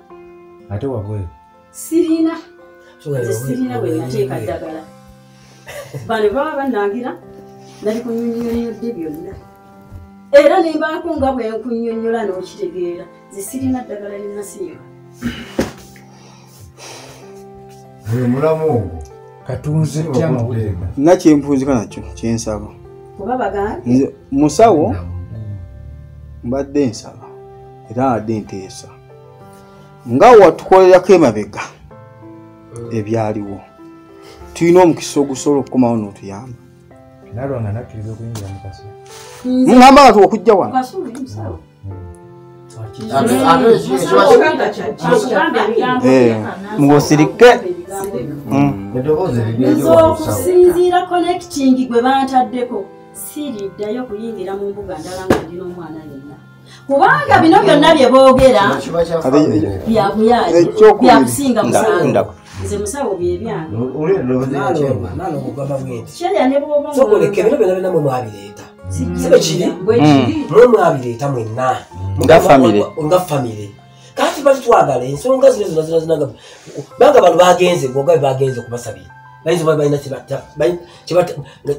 ate wabweru sirina bwe nateeka ddagala bano baba bannangira nali kunnyonnyolodde byonna era nembaako nga bwe nkunnyonnyola n'okitegeera zisirina ddagala linasiiba mulamu ogwo katunze tya amawulire nakyempunzika nakyo kyensaba kuba bagambye musawo mbadde nsaba era nadde nteesa nga watukolerako emabega ebyaliwo tulina omukisa ogusobola okukomawo n'otuyamba Nalonga nakkiriza okuyingira mu kaso mugamba nga tuokujja wano mugosirike okusinziira connecting gwe bataddeko siriddayo kuyingira mu mbuga ndala nga ndina omwana yenna kubanga bino byonna bye boogera byakusinga musango nze musawo byebyange sokoleke bino byonna byonna mwe mwabireeta sibe kiri mwe mwabireeta mwenna nga famire kati bali twagala ensonga zino zina banga bantu bagenze ngogabe bagenze kubasabira bayinza balina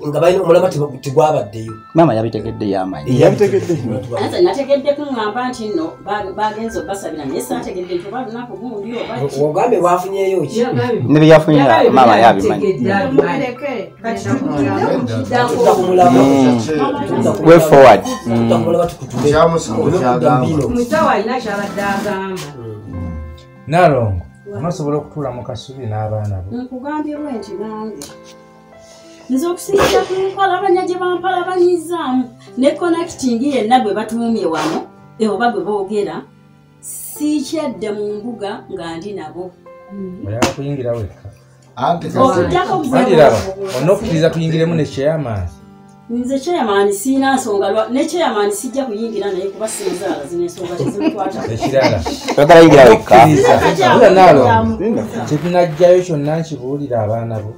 nga balina omulama tegwabaddeyo maama yabitegedde yamanyi ate nategedde kuŋŋamba nti nno bagenze obasabira naye saategedde nti oba lunaku gundi ogambe bwafunyeyo ki ne byeyafunye maama yabimanyi way forward musawo alina kyabadde agamba Nalongo amasobola okutuula mu kasubi n'abaana bo nkugambye bwenti nange nze okusinziira ku mpalabanya gye bampalabanyizaamu ne connecting yenna gwe batuumye wano oba gwe boogera siikyadde mu mbuga nga ndi nabo oyala kuyingira wekka olina okukkiriza tuyingiremu ne chairman nze chairman siina nsonga ne chairman sijja kuyingira naye kuba sinzaala zino ensonga tezimukwata ekirala oyagala yingira wekka Nalongo kyetunajjayo kyonna nkibuulira abaana bo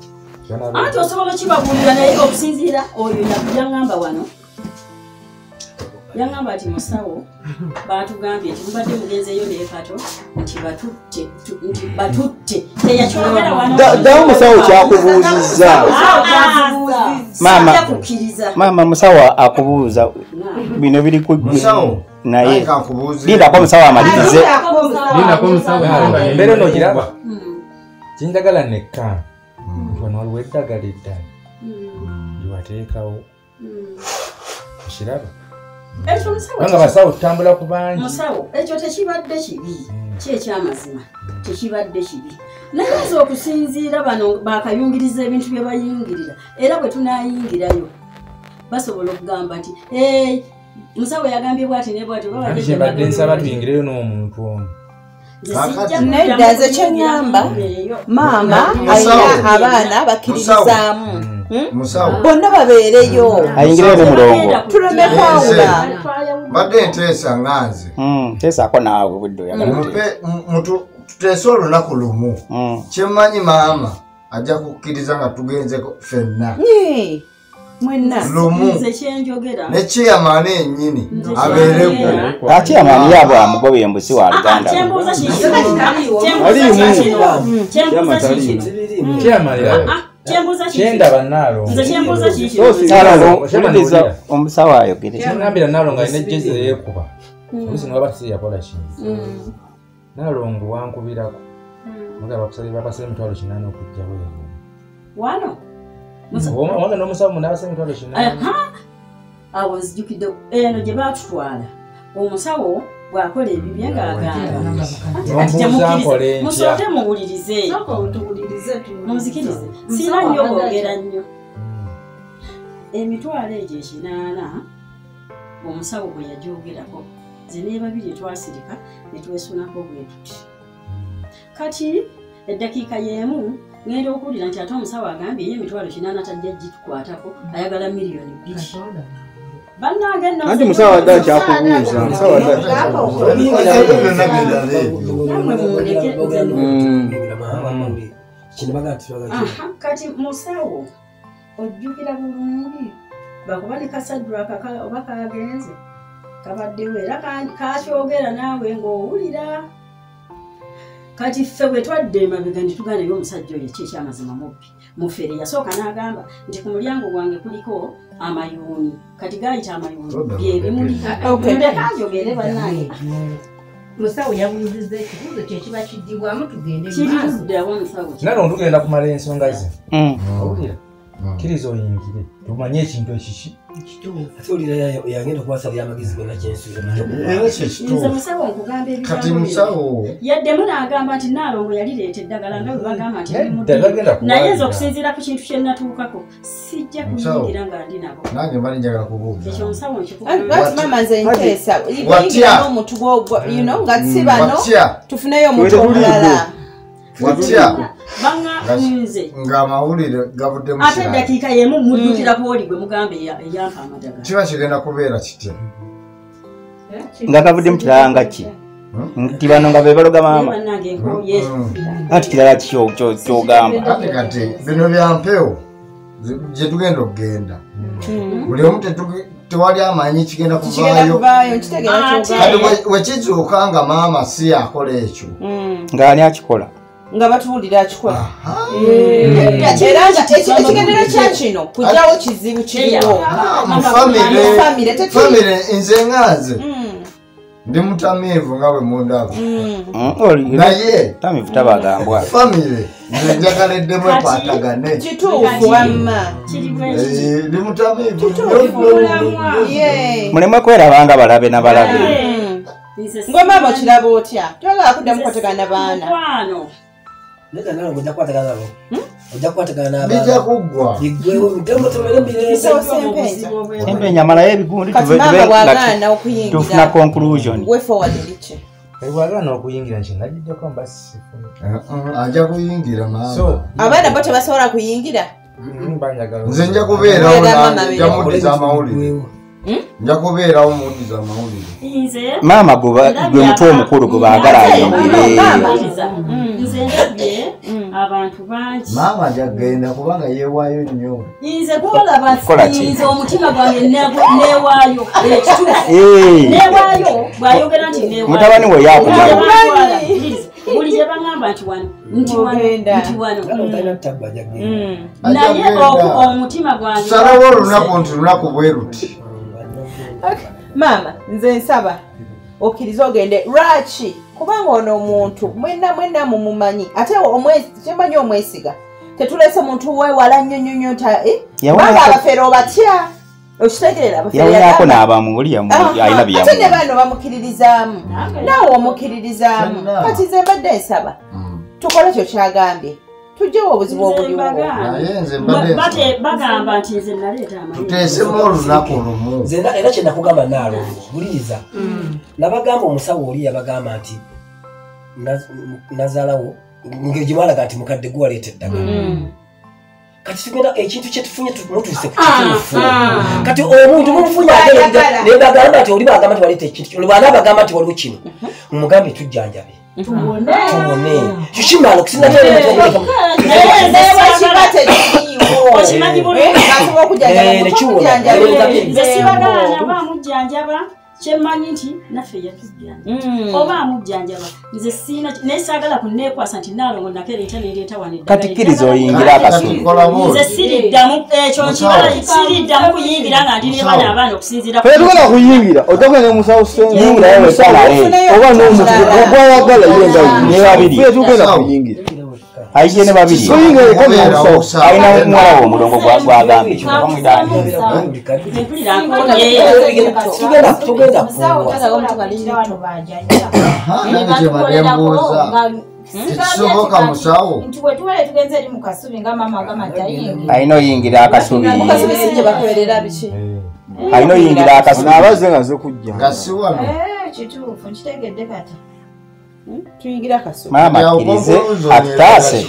anti osobola kibabuulira naye okusinziira oyo yaŋŋamba wano yaŋŋamba nti musawo baatugambye nti mubadde mugenzeeyo neekato nti batutte teyakyogera ddamu musawo kyakubuuzizza maama musawo akubuuza bino biri kuggwe naye lindako musawo amalirize embeera onogiraba kinjagala nekka wano waliwo eddagala eddala lyewateekawo okiraba banga basawo tutambula ku bangi musawo ekyo tekibadde kibi kyekyamazima tekibadde kibi naye nze okusinziira bano bakayungiriza ebintu bye bayingirira era bwe tunayingirayo basobola okugamba nti musawo yagambye bwati ne bwati kyebadde nsaba tuyingireyo n'omuntu omu nedda nze kyeŋŋamba maama alina abaana bakkirizaamu bonna babeereyo ayingire ne mulongo tuleme kwawula mbadde nteesa nganze teesaako naawe budde oyagala tuteese olunaku lumu kyemmanyi maama ajja kukkiriza nga tugenzeko ffenna lumu ne chiyamaani ennyini abeereko chiyamaani yaabwe amugobe embusi wa Luganda kyendaba Naalongo omusawo ayogere kyengambira Naalongo alina ejjezi eyeekuba oluusi newaba tisiyakola kingi Naalongo wankubirako mugaba bakusabye emitwalo 8 okujjawo wano wange n'omusawo munabasa emitwalo 8 awo nzijukidde eno gye baatutwala omusawo bw'akola ebibye ng'agamba musooke muwulirize munzikirize siina nnyo boogera nnyo emitwalo egyo 8 omusawo bwe yagyogerako ze n'ebabiri twasirika ne twesunako bwe tuti kati eddakiika y'emu ngenda okuwulira nti ate omusawo agambye ye emitwalo 8 tajja gitukwatako ayagala miliyoni 2 anti musawo adde akyakubuuza musawo kati musawo ojjukira bulungi bakuba ne Kasadraka oba kagenze kabaddewo era kakyogera naawe ng'owulira kati ffe bwe twadde emabega ne tugaana eyo omusajja oyo ekyamazima mubbi mufere yasooka n'agamba nti ku mulyango gwange kuliko amayuuni kati gaayita amayuuni byebimulika njogere bannange musawo yabuuziza ekibuuzo kyekiba kiddibwamu tugende kiruddawo musawo Naalongo tugenda kumala ensonga ze owulira kkiriza oyingire tumanye ekintu ekiki ate olira yagenda okubasalira amagezi gonna nze musawo nkugamba kati musawo yaddemu n'agamba nti Naalongo yalireeta eddagala nga bwe bagamba nti naye nze okusinziira ku kintu kye natuukako sijja kuyingira nga ndi nabo nange mba njagala kubuuza ekyo musawo mama nze nteesa yingira n'omuntu nga si bano tufuneyo omuntu omulala watya nze ng'amawulire gavudde mu ate eddakiika y'emu muddukirako oli gwe mugambe eyampa amadagala kiba kigenda kubeera kitya nga gavudde mu kirala nga ki nti bano nga be baloga maama ati kirala kyogamba ate kati bino bya mpewo gye tugenda okugenda buli omu tewali amanyi kigenda kuvaayo kati wekizuuka nga maama si yakola ekyo ng'ani akikola nga batuwulira akikola era ekigendera kya kino kujjawo kizibu kiriwo famire nze nganze ndi mutamiivu nga bwe mundaba naye tamiivu tabagambwa famire nze njagaleddemu ekwatagane kituufu wamma ndi mutamiivu muleme kwerabanga balabe na balabe ngwe maama okiraba otya toyagala kuddamu kwategana baana nega Naalongo ojja kukwatagana nabo ojja kukwatagana n'abaana bijja kuggwa biggwewo mutembo tumere mbireza empenya malayo ebigundi tufuna conclusion bwagaana okuyingira nti nagiddeko ajja kuyingira maama abaana bo tebasobola kuyingira nze nja kubeerawo jamuddiza amawulire nja kubeerawo muddiza amawulire maama gwe mutwe omukulu gwe baagala ayingire nze ndabye abantu bangi maama ajagenda kubanga yeewaayo nnyo nze gwolaba nze omutima gwange neewaayo neewaayo bw'ayogera nti neewaayo mutabani we yakumala buli gye baŋŋamba nti wano naye omutima gwange salawo olunaku nti lunaku bwe ruti maama nze nsaba okkiriza ogende lwaki kubanga ono omuntu mwenna mumumanyi ate kyemanyi omwesiga tetulese muntu wewala nnyo banga abafeere obatya okitegeera yawunyako n'abamu oli alina byamu ate ne bano bamukiririzaamu naawe omukiririzaamu kati nze mbadde nsaba tukole kyo kyagambye tujjewo obuzibu obuliwo bagamba nti nze naleeta amayinja tuteesemu olunaku lumu era kye nakugamba Naalongo buliriza nabagamba omusawo oli yabagamba nti nazaalawo ng'egimalaga nti mukadde gwaleeta eddagala kati tugenda ekintu kyetufunye mutuse kukituufu kati omuntu mumufunye nebagamba nti oli bagamba nti waleeta ekintu olibwana bagamba nti waliwo kino mumugambe tujjanjabe tubone kikimala okusinga kyemmanyi nti naffe yatujjanja oba amujjanjaba nze siina nesaagala kuneekwasa nti naalongo nakereeta nereeta wano katikkiriza oyingira akasubi nze siriddamu ekyo siriddamu kuyingira nga ndi nebaana abaana okusinziira tugenda kuyingira otogende musawo oba n'omugwayagala nebabiri tugenda kuyingira ayije ne babiri ayina mwala omulongo gwagambye kisoboka musawo ayina oyingira akasubi ayina oyingira akasubi abaze nga ze kujja ngasiwano kituufu nkitegedde kati tuyingira akasubi maama akkirize atutaase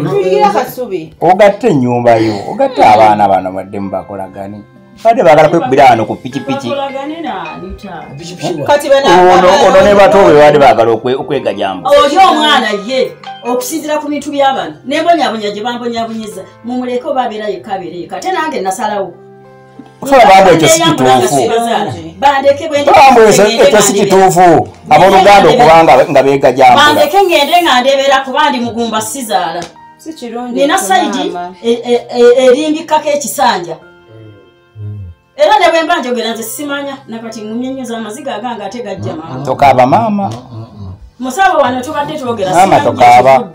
tuyingira akasubi ogatte ennyumba yo ogatte abaana bano badde mubakolagani badde baagala kwekubira wano ku pikipiki ono ne bato be badde baagala okwegajamba oli omwana ye okusinzira ku bintu by'abano nembonyabonya gye bambonyabonyeza mumuleke oba abeera yekka abeere yekka ate nange nasalawo kusala bambu ekyo si kituufu bambu ekyo si kituufu abooluganda okubanga nga beegajambula bandeke ngende nga ndebeera kuba ndi mugumba sizaala nina sayidi erimbikkako ekisanja era ne bwe mba njogera nze simanya nakati munyenyeza amaziga aganga ate gajja maama tokaaba maama musawo wano tubadde twogera maama tokaaba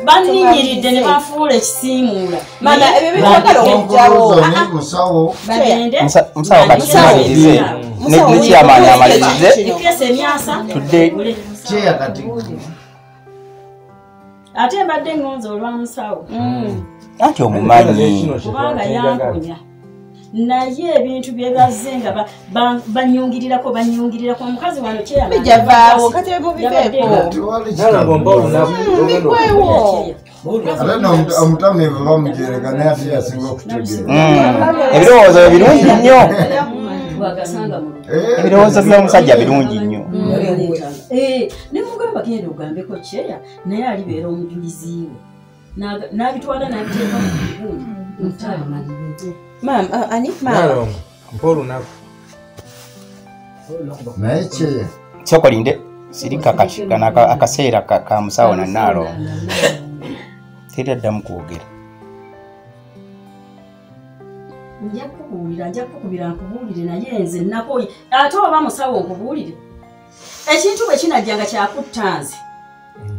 baninyiridde ne bafuula ekisiimuula musawo kati kimalirize nekyamaani amalirize ekesa emyasa tudde ate mbadde ngonza olwa musawo anti omumanyi kubanga yankonya naye ebintu byebaze nga banyungirirako omukazi wano kyeyabijavaawo kati omutamivu bamujereka naye ate yasinga okutegera ebirowoozo byo birungi nnyo ebirowoozo by'omusajja birungi nnyo nemugamba genda ogambeko kyeya naye alibeera omujuliziiwe n'abitwala n'abiteeka mu bibuuni mutamalirize naye kyeya sokolinde sirika kano akaseera ka musawo na Naalongo teraddamu kwogera nja kukubira nkubuulire naye nze nakoye ate oba musawo nkubuulire ekintu bwe kinajjanga kyakutta nze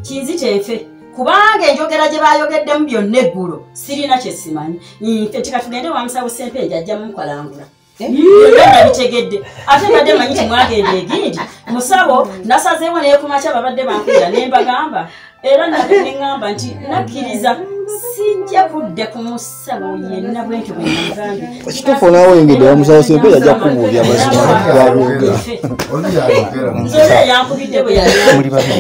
kinzite nfe kubanga enjogera gye bayogeddemu byonna eggulo sirina kye simanyi nfe tika tugende wa musawo Sempenja ajja mukalangula byonna bitegedde ate mbadde manyi timwagenda egindi musawo nasazeewo naye kumakya babadde bankubira ne mbagamba era neŋŋamba nti nakkiriza sijja kudde ku musawo yenna bwentyo bwe namugambye ekituufu naawe engedde wa musawo Sempenja ajja kubuulya mazima gabyogera nzola yankubidde bwe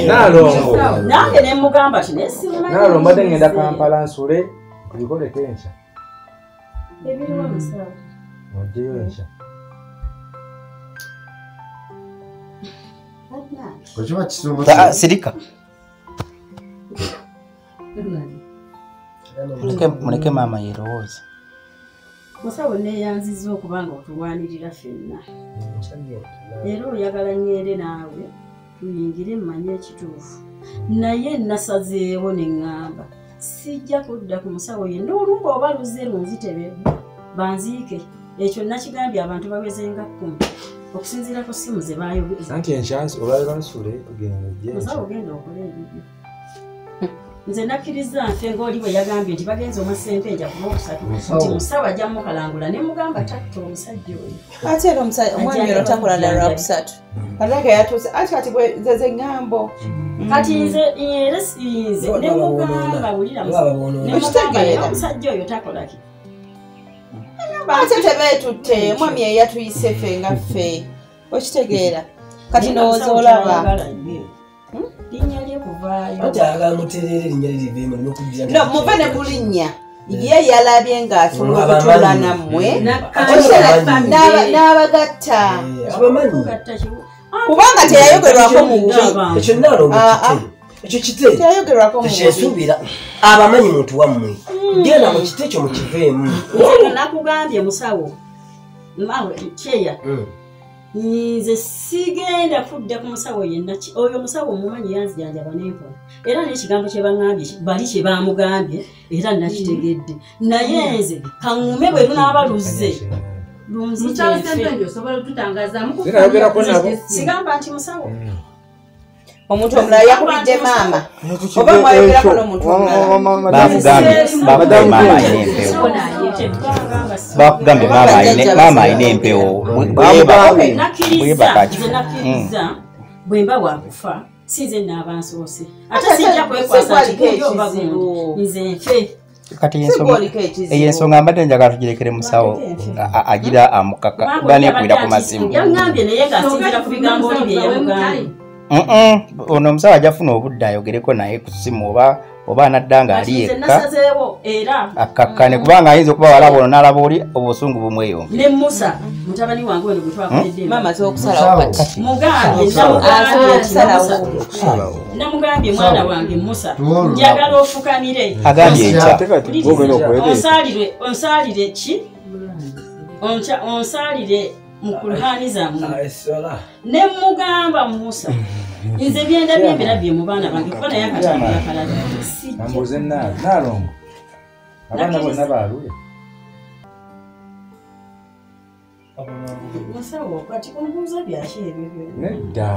Naalongo nange ne mugamba ti nesimumanyi Naalongo mbadde ngenda Kampala nsule bikoleko enkya ebiriwa musawo oddeyo enkya okiba kisoboka sirika muleke maama yerowooza musawo neyanziza okubanga otulwanirira ffenna era oyagala ngende naawe tuyingire mmanye ekituufu naye nasazeewo neŋŋamba sijja kudda ku musawo yenna olumba oba luze lunzitebegu banziike ekyo nakigambye abantu bawezenga 10 okusinziira ku ssimu ze bayogeza anti enkyansi olwaliro nsule ogenda ojje musawo ogenda okola ebibyo nze nakkiriza nfe ng'oli bwe yagambye nti bagenze omwa Sempenja ku Lwokusatu nti musawo ajja mukalangula ne mugamba tatta omusajja oyo ate era omwami ono takola na Lwokusatu katake yatuuse ati kati nze zeŋŋambo kati nze era sinze ne mugamba wulira omusajja oyo takolaki ate tebeetutte mwami yeyatuyise ffe nga ffe okitegeera kati ndowooza olaba kuvaayo ati agala muterere erinnya liriveemu nokudira no muve ne bulinnya ye yalabye ng'asobola okutuula nammwe n'abagatta kubanga teyayogerwako mu bubi ekyo naalongo ekyo kite teyayogerwako mu tekyensuubira abamanyi muntu wammwe genda mu kite ekyo mukiveemu nakugambye musawo mawe kyeya nze sigenda kudda ku musawo yenna oyo musawo omumanyi yanzijanjaba n'empola era n'ekigambo kye baŋŋambye bali kye bamugambye era nakitegedde naye nze kaŋume bwe lunaaba luzze sigamba nti musawo omuntu omulala yakubidde maama oba mwayogerako n'omuntu bakugambye maama alina empewo nakkiriza bwe mba wakufa sinze naabansoose ate sijja kwekwasa kikuoba gundi nze nfe kati eyensonga mbadde njagala tugirekere musawo agira amukaka banekwira ku masimu yaŋŋambye naye ng'asinzira ku bigambo oli bye yamugambye ono omusawo ajafuna obudde ayogereko naye ku simu oba anadda nga ali yekka akakkane kubanga ayinza okuba walaba ono n'alaba oli obusungu bumweyonge ne musa mutabani wange ono gwe twakoledde namugambye mwana wange musa njagala ofukamire agambye onsaalire ki onsaalire mu kulhaani zammwe ne mugamba musa nze byenda byembirabye mu baana bange kuba naye akatambula kalala ambuze naalongo abaana bonna baalule musawo kati ombuuza byaki ebyo nedda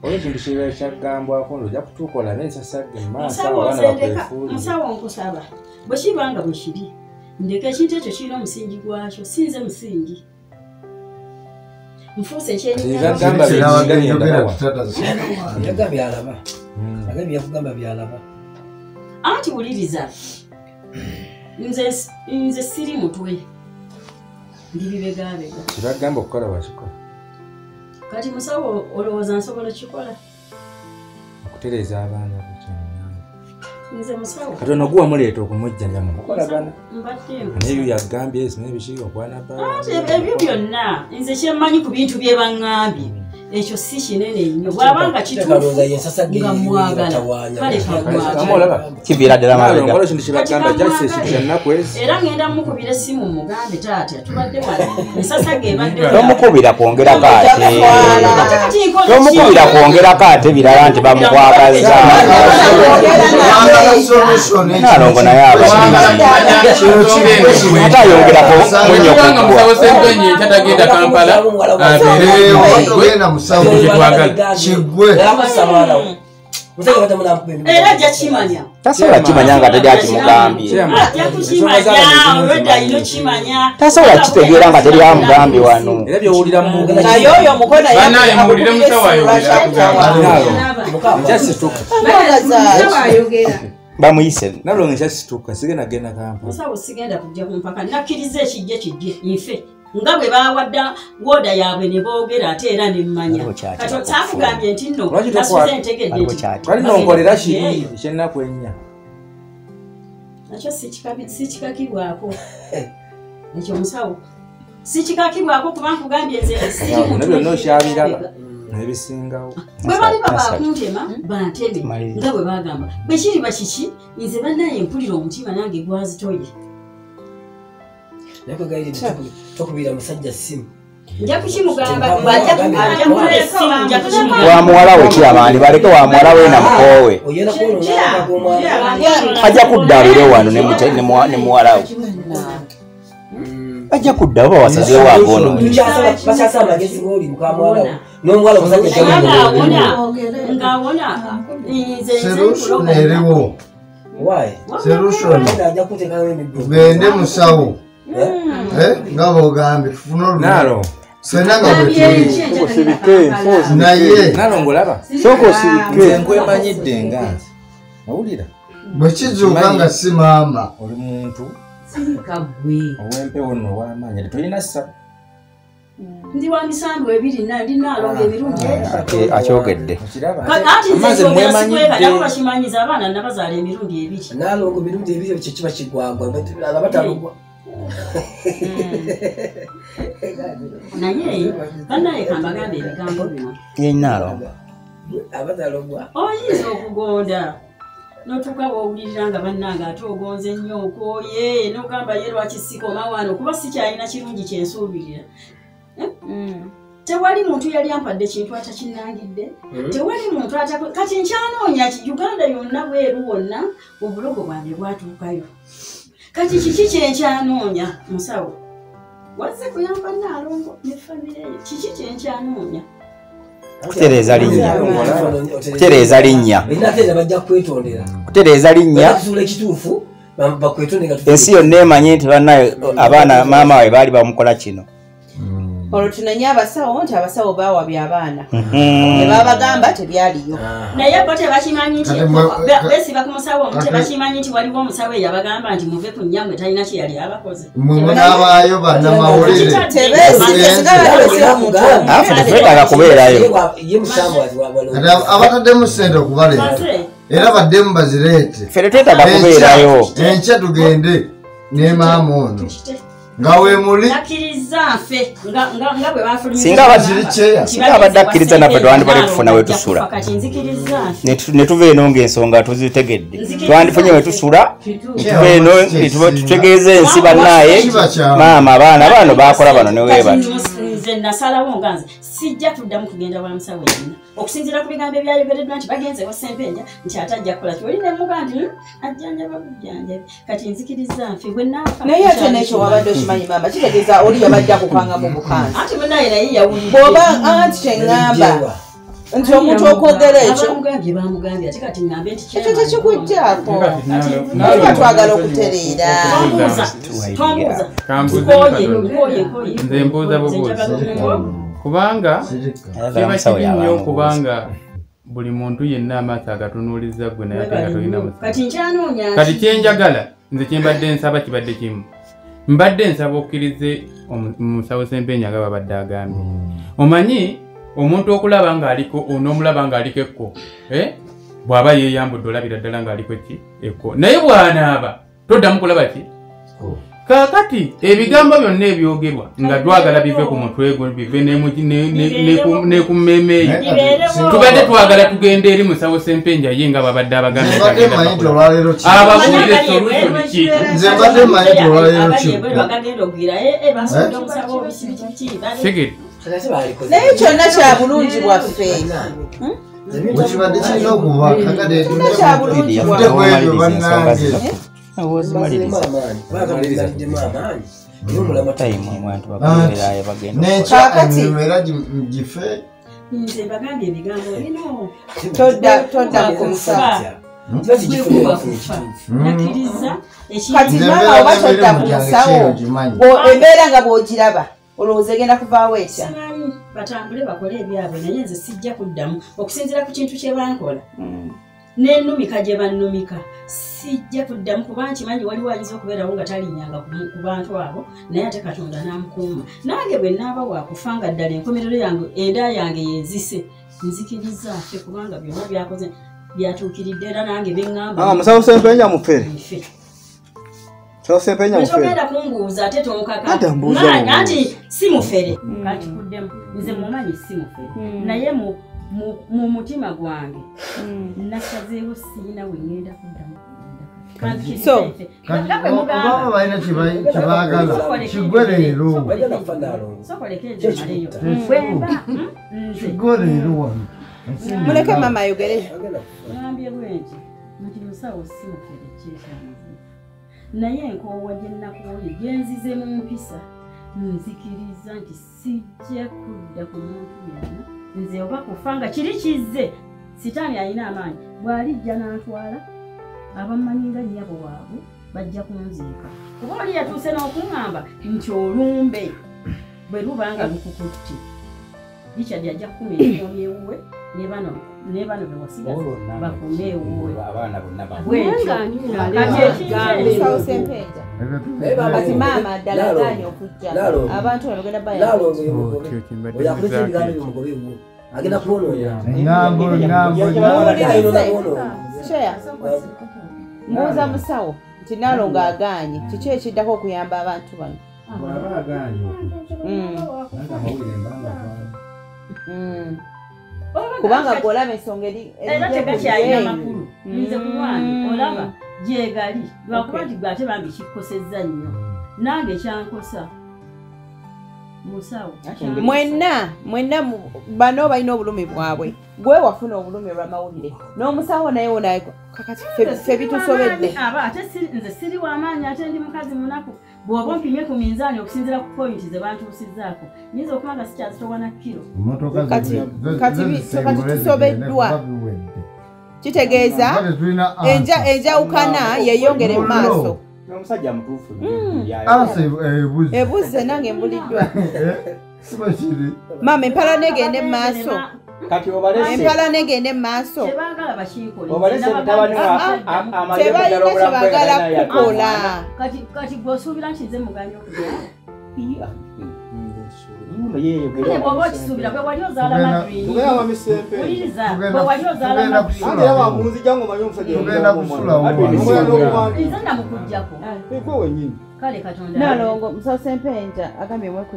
olwo ekintu kibeera kyaggambwako nti ojja kutuuka olabe ensasagge mumaaso musawo nkusaba bwe kibanga bwe kiri ndeka ekintu ekyo kirina omusingi gwakyo sinze musingi mfuse byalaba anti wuliriza nze siri mutwe ndi bibegabega kibagamba okukola wakikola kati musawo olowooza nsobola kikola okutereeza abaana nze musawo kati ono guwa muleeta okumujjanja mukolagana mbaddemu neyo yagambye esi nebiki okwana ebyo byonna nze kyemmanyi ku bintu bye baŋŋambye ekyo si kinene nnyo bw'abanga kituufu nga mwagala kale kamwagala kiviira ddala mabega era ngenda mukubira essimu mugambe taata tubadde wala ensasage ebadde tomukubira kwongerako ate tomukubira kwongerako ate birala nti bamukwagaza nalongo naye ate ayongerako era jakimanya tasobola kimanya nga teri akimugambye tasobola kitegeera nga teri amugambye wano naye oyo mukono bamuyise nalonga ekyasituka sigenda genda Kampala musawo sigenda kujja kumpaka nakkiriza ekijje kijje nfe nga bwe bawadda woda yaabwe ne boogera ate era ne mmanya kati saakugambye nti nno nasuze ntegedde nti twali nonkolera kiri ekyennaku ennya nakyo sikikakibwako ekyo musawo sikikakibwako kuba nkugambye nze ne byonna okyabiraba nebisingawo bwe bali babakuntema banteme nga bwe bagamba bwe kiri bakiki nze bannaye mpulira omutima nange gwazitoye tokubira musajja simu nja kukimugamba wa muwala we kirabandi baleke wa muwala we namukoowe ajja kudda lero wano ne muwala we ajja kudda oba wasazeewo agono bakyasa amagezi ng'oli mukamwala n'omuwala omusajja ngaawona solution eriwo solution tugende musawo nga bogambye tufune olunalo sena nga bwetuli naye nalongolaba sooka osirike nkwemanyidde nga owulira bwe kizuuka nga si maama oli muntu ow'empewo nno ow'amaanyi tetulina ssaba ndi wa misango ebiri ndi nalonga emirundi akyogedde kati nze nsobola bakimanyiza abaana nabazaala emirundi ebiri nalonga emirundi ebiri ekyo kiba kigwagwa abatalogwa naye banaye kambagambe ebigambo bino yenalonga abatalogwa oyinza okugonda notuuka bwowulirira nga bannanga ate ogonze nnyo okooye nogamba ye lwaki sikoma wano kuba sikyalina kirungi kyensuubirira tewali muntu yali ampadde kintu atakinangidde tewali muntu kati nkyanoonya Uganda yonna bweru wonna obulogo bwange bwatuukayo kati kiki kyenkyanoonya musawo wazze kuyamba Nalongo ne famire ye kiki kyenkyanoonya kutereeza linnya kutereeza linnya bajja kwetondera kutereeza linnya ekituufu bakwetondera ensi yonna emanyi nti bannaye abaana maama we baali bamukola kino olwo tunenye abasawo nti abasawo baawabya abaana ne babagamba tebyaliyo naye bo tebakimanyi nti besiba ku musawo omu tebakimanyi nti waliwo omusawo eyabagamba nti muve ku nnyamwe talina kye yali abakoze munabaayo bannamawulire twetaaga kubeerayo abataddemu ssente okubaleeta era baddemu bazireete fere twetaaga kubeerayo enkya tugende ne maama ono nga weemuli singa abadde akkiriza naffe twandibadde tufuna wetusula ne tuva eno ng'ensonga tuzitegedde twandifunye wetusula tuva eno tutegeeza ensi bannaaye maama abaana bano bakola bano neweebati nze nasalawo nga nze sijja tuddamu kugenda wa musawo yenna okusinziira ku bigambo ebyayogereddwa nti bagenze wa Ssempenja nti ate ajja kukola ki oli ne muga nti ajjanjaba bujjanjabi kati nzikiriza nfe bwe naafa naye ate n'ekyo wabadde okimanyi maama kitegeeza oli yabadde akukanga mu bukanzi anti munaye naye yawulidde bw'oba anti kyeŋŋamba nti omuntu okwogera ekyo bamugambye ate kati ŋŋambe nti ekyo tekikuggyako oba twagala okutereera tombuuza nze mbuuza bubuuzi kubanga kiba kibi nnyo kubanga buli muntu yenna amaaso agatunuuliza gwe naye ate nga tolina kati kyenjagala nze kyembadde nsaba kibadde kimu mbadde nsaba okkirize omusawo Ssempenja nga babadde agambye omanyi omuntu okulaba ng'aliko onoomulaba ng'aliko ekko bw'aba yeeyambudde olabira ddala ng'aliko ekko naye bw'anaaba toddamu kulaba ki kaakati ebigambo byonna ebyogerwa nga twagala bive ku mutwe gwe bive ne ku mmeeme eyo tubadde twagala tugenda eri musawo Ssempenja ye nga babadde abagambye ababuulire solution ki nze mbadde mmanyi nti olwaleero segeri naye kyonna kya bulungi bwaffe bwekibadde kirina okuba kyonna kya bulungi bwabwe bannange nekya emiwera gife nze bagambye ebigambo bino todda ku musawo kati maama oba todda ku musawo embeera nga bw'ogiraba olowooza egenda kuvaawo etya batambule bakole ebyabwe naye nze sijja kuddamu okusinziira ku kintu kye bankola n'ennumika gye bannumika sijja kuddamu kuba nkimanyi waliwo ayinza okubeerawo nga talinyanga ku bantu abo naye ate Katonda n'amukuuma nange bwe naaba waakufa nga ddala enkomerero yange enda yange yenzise nzikiriza ffe kubanga byonna byakoze byatuukiridde era nange beŋŋamba musawo Ssempenja mufere togenda kumbuuza ate tomukaka anti si mufere kati kuddemu nze mumanyi si mufere naye mu mutima gwange nasazeewo siina we ngenda kuddamu baba balina kyebaagala kigwe leero kigwe leero wano muleke maama ayogere ngambye bwenti nti musawo si mufere kyekyamazi naye enkoowa gye nnakooye gye nzize mu mpisa nzikiriza nti sijja kudda ku muntu yenna nze oba kufa nga kiri kizze sitaani alina amaanyi bw'alijja n'antwala abamanyi nga nnyabo waabwe bajja kunziika kuba oli yatuuse n'okuŋŋamba nti olumbe bwe lubanga lukukutti Richard yajja kukumira ewuwe ne bano bewasiga bakume ewuwe abaana bonna kati maama ddala aganye okujja abantu babagenda agenda kubonoya mbuuza musawo nti Nalongo aganye kiki ekiddako okuyamba abantu bano kubanga golaba ensonga era tegakyalina makulu nze kulwanyi olaba gyegali lwakuba nti gwe ate bambi kikkosezza nnyo nange kyankosa musawo mwenna bano balina obulumi bwabwe gwe wafuna obulumi olw'amawulire n'omusawo naye wona kakati ffe bitusobedde ate nze siri w'amaanyi ate ndi mukazi munaku bw'oba ompimye ku minzaani okusinziira ku pointi ze bantuusizzaako nyinza okuba nga sikyazitowa na kiro kati tusobeddwa kitegeeza enjawukana yeyongere mu maaso omusajja mutuufu ebuze nange mbuliddwa mama empala negende mu maaso kati obalese empala negende mu maaso tebagala bakiikole obalese mutabani wa tebalina kyebagala kukola kati gwosuubira nti nze muganya okugera bwoba okisuubira bwe wali ozaala madwiniuliriza bwe wali ozaala madwinize namukuggyako kale katonda Nalongo musawo Sempenja agambye mwe ku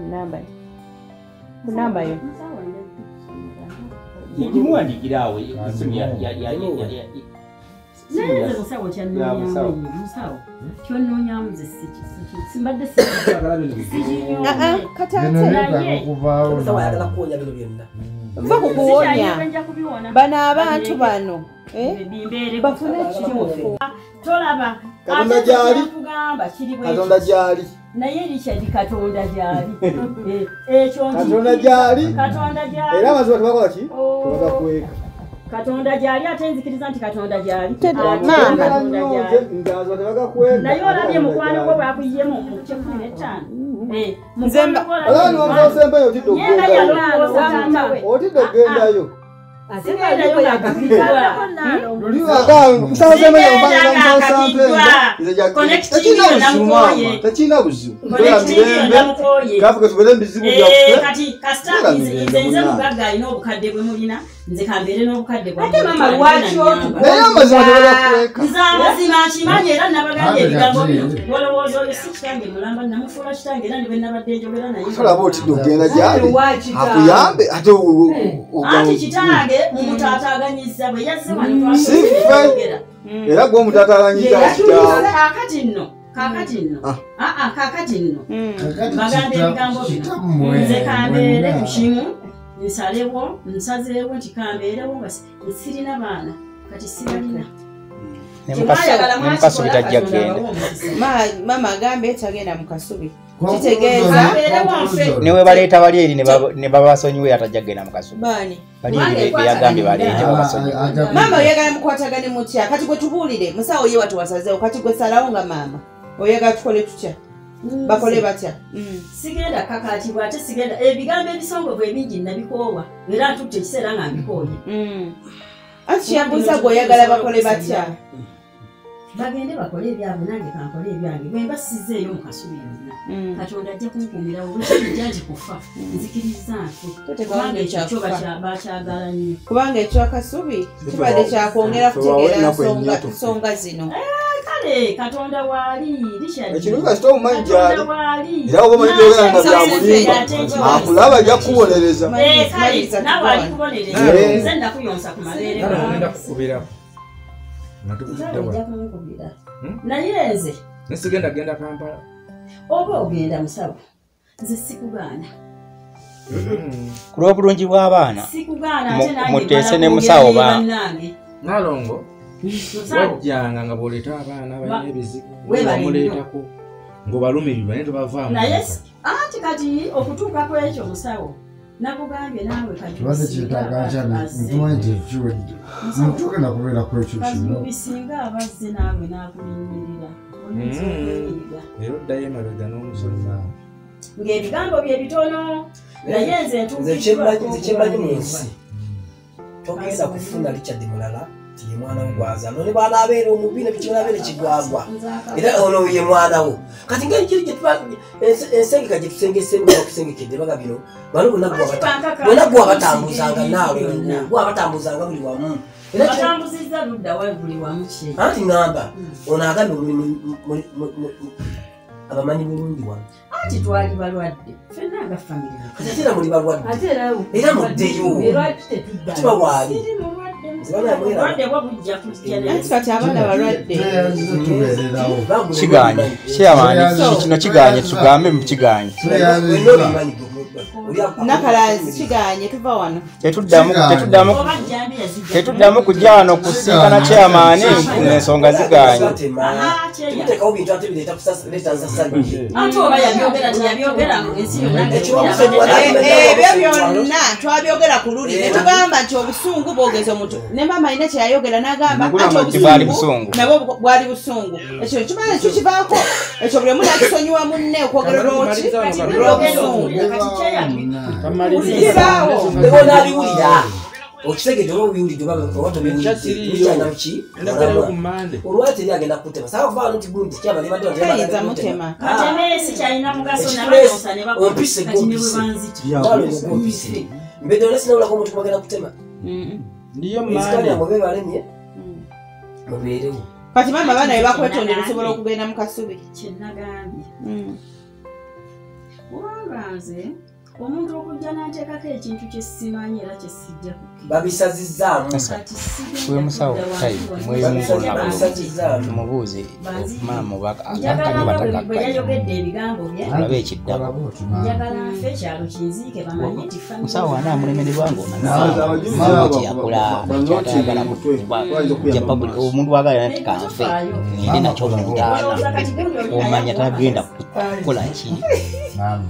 namba yo ikimuwandikirawo naye nze musawo kyannonyamu musawo kyonnonyamu ze simbadde va kukuwonya bano abantu bano bafune ekituufu tolaba Katonda gyali naye Richard Katonda gyali ekyo Katonda gyali Katonda gyali era amazima tebakola ki tebagakweka Katonda gyali ate nzikiriza nti Katonda gyali ndazo tebagakweka naye olabye mukwano gwe bwakuyiyemu mu 15 olani wamusawo Sempenja otidde okugendayo tekina buzibu gafuke tubere ebizibu nze mugagga alina obukadde bwe mulina nze kambeere n'obukadde ate mama lwaki naye amazima tebagakweka nze amazima nkimanyi era nabagambye ebigambo bino olowooza oyo si kitange mulamba namufuula kitange era nibwe nabadde njogera naye olaba otidde okugenda gyali akuyambe ate anti kitange mumutaataganyizza bwe yazze sife era gwe omutaataganyizza kakati nno bagambye ebigambo bino nze kambeere ku kimu nsalewo nsazeewo nti kambeerewo nga sirina baana kati sibalina nemukasubi tajja kgenda mama agambye tagenda mukasubi kitegeeza newe baleeta bali eri ne babasonyiwe atajja kgenda mukasubi bali eri beyagambye baleete babasonyiwe mama oyagala mukwatagane mutya kati gwe tubuulire musawo ye watuwasazeewo kati gwe salawo nga maama oyagala tukole tutya bakole batya sigenda kakatibwa ate sigenda ebigambo ebisongovu ebingi nabikoowa era ntutte ekiseera nga mbikooye anti kyambuuza gwe oyagala bakole batya bagende bakole ebyabwe nange kankole ebyange bwe mba sizzeeyo mu kasubi yonna Katonda ajja kunkuumirawo olwekijja nti kufa nzikiriza nfe kubanga ekyo bakyagala nnyo kubanga ekyakasubi kibadde kyakwongera kutegeera nsonga zino Katonda waali ekiruga sito omumanyi gyali era oba omanyi byogera nga bya mulimba akulaba ajja kukubonereza nawe alikubonereza nze ndakuyonsa ku mabeere naye nze nesigenda genda Kampala oba ogenda musawo nze sikugaana ku lw'obulungi bw'abaana muteese ne musawo Nalongo wajjanga nga bw'oleeta abaana balina ebizibu bamuleetako ng'obalumirirwa naye tebavaamu naye anti kati okutuuka ku ekyo musawo nakugambye naawe kibaze kyetaaga ntumanyi tekiwedde ntugenda kubeera ku ekyo kimu bisinga abazze naawe n'akulinnyirira oyinza okwenyiga era oddayo emabega n'omusonyiwa ng'ebigambo bye bitono nze kyemmanyi mu nsi togenda kufuna Richard mulala ti ye mwana wo gwaza none baana abeera omubi ne bikimala abeera kigwagwa era ono ye mwana wo kati ng'ekiri gye ensengeka gye tusengesemu okusengekedde baga bino bano bonna gwe abatambuzanga naawe gwe abatambuzanga buli wamu batambuzizza ludda wa buli wamu ki anti ŋŋamba ono agambye abamanyi bulungi wano anti twali balwadde fenna nga famire kati era muli balwadde era muddeyo tuba waali kati abaana balwadde kiganye kyamaani kino kiganye tugambe mu kiganye nakalazi kiganye tuva wano tetuddamu kujja wano kusinkana kyamaani ensonga ziganye ebyo byonna twabyogera ku luli netugamba nti obusungu bwogeza omuntu ne mama alina kyeyayogera n'agamba nti obusungu nabwo bwali busungu ekyo kimanyi ekyo kivaako ekyo buli omu nakisonyiwa munne okwogera lwoki lw'obusungu onabiwulira okitegedde oba obiwulidde olwati eri agenda kutema sakuvaano nti gundi kayinza mutema ompise gompise mbedde ona sinawulako omuntu kubagenda kutema mube balemye mubeerewo kati mama abaana bye bakwetondera osobola okugenda mu kasubi kyenagambye kubanga nze omuntu okujja n'ateekako ekintu kye simanyi era kye sijja babisazizzaamu we musawo mweyomungolamubuuze maama bwe yayogedde ebigambo bye olabe ekiddaba njagala nfe ekyalo kinziike bamanye nti musawo ana amulemererwanga kyeyakula omuntu wagala nti kanfe ngende nakyo mutaana omanya tagenda kukola ki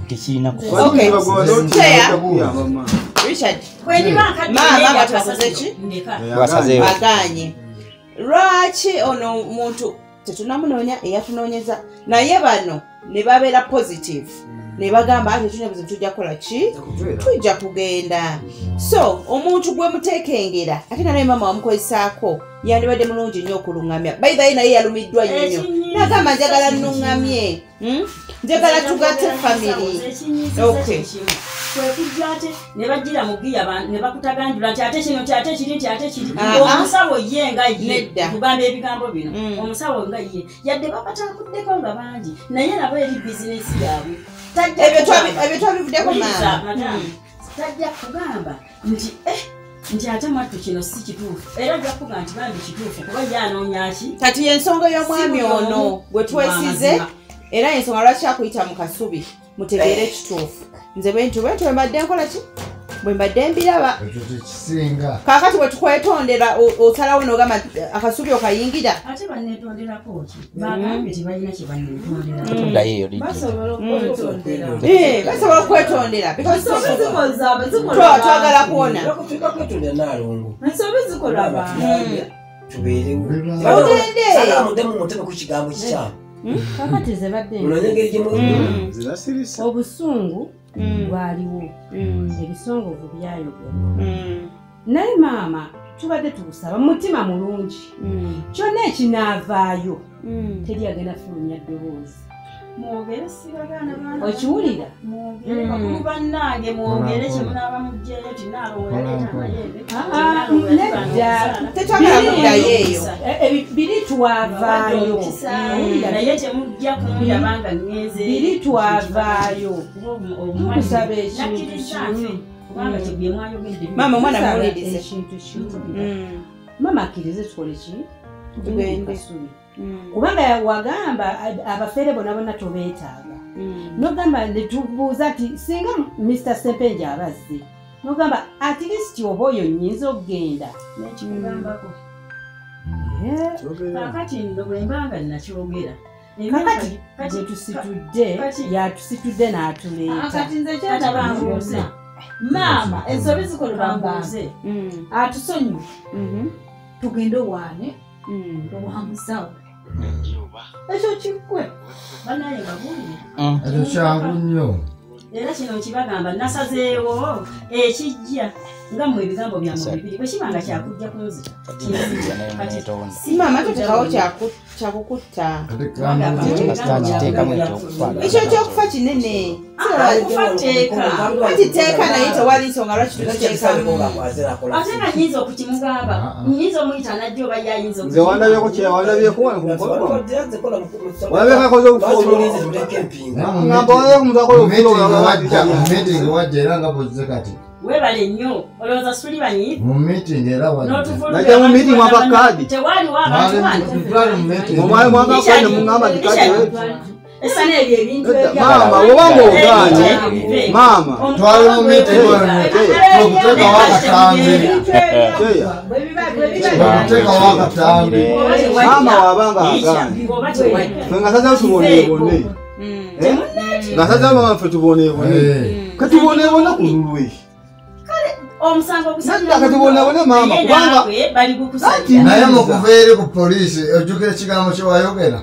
tekirina Richard, mama twasaze ki? Baganye. Lwaki ono muntu tetunamunoonya eyatunoonyeza naye bano ne babeera positive ne bagamba ati tulina buzibu tujja kukola ki? Tujja kugenda. So omuntu gwe muteekengera ate naye mama wamukozesaako yandibadde mulungi nnyo okulungamya. By the way naye yalumiddwa nnyo. Nagamba njagala nnungamye. Njagala tugatte family. Okay. kwekujja ate ne bajjira mugiya ne bakutaganjula nti ate kino ate kiri omusawo ye nga ye kugamba ebigambo bino omusawo nga ye yadde babatakuddeko nga bangi naye nabo eri bizinesi yaabwe ebyo twabivuddeko tajja kugamba nti ate mwattu kino si kituufu era ajja kuga nti bambi kituufu kuba yanoonya ki kati y'ensonga y'omwami ono gwe twesize era ensonga lwaki akuyita mu kasubi mutegeere ekituufu nze bwentu mbadde nkola ki bwe mbadde mbiraba kaakati bwe tukwetondera osalawo n'ogamba akasubi okayingira ate banneetonderako ki bagambye tebalina kye tuddayo basobola okwetondera twagala kuwona ensobi zikola abantu tubeerewomudemu muteme ku kigambo kikyamu kakati ze badde obusungu bwaliwo ebisongovu byayogera naye maama tubadde tubusaba mutima mulungi kyonna ekinaavaayo teri agenda fulumya ddoboozi mwogere sibagaana baana okiwulira mwogere bakulu bannange mwogere kyemunaaba mugjeyo tinaalowoleta tetwagala kuddayo eyo biri twavaayo naye temujja kundabanga ngenze biri twavaayo omusaba ekintu kimu kubanga kyegye mwayogedde maama omwana muwulirize ekintu kimu maama akkirize tukole ki tugende kubanga wagamba abafere bonna bonna tobeetaaga nogamba netubuuza ti singa Mr. Sepenja abazze nogamba at least oba oyo nnyinza okugenda nekikugambako kakati nno bwe mbanga nakyogera kakati gyetusitudde yatusitudde n'atuleeta bambuuze maama ensobi zikola bambuuze atusonyiwe tugende waane owamusawo ekyo kiggwe banaye babulire ekyo kyangu nnyo era kino kibagamba nasazeewo ekijja nga mu ebigambo byammwe bibiri bwe kibanga kyakujja ku nzi simama tutekawo kyakukutta ekyo ekyokufa kinene kati teeka naye tewali nsonga lwaki tukiteekamu ate nga nyinza okukimugamba nyinza omuyita najja oba yayinza nze wandabyeko kyewandabyeko wano ku mukolo wandabyekoze obufulngamba wandabye kumuntu akola obufulomeeting wajja era nga bozize kati webale nnyo olowooza suli banyiivu mu meeting era najja mu meeting mwapa kaadi tewaliwo abantu mwakakane muŋŋamba tikadi esana ebyo ebintu maama wobanga oganye maama twali mu meeting okuteekawo akatambi okuteekawo akatambi maama wabanga aganye fe nga saza tuboneebone nga saza mama ffe tuboneebone katuboneebone ku lulwe katubonabone maama kubanga naye mukuva eri ku poliisi ojjukira ekigambo kye wayogera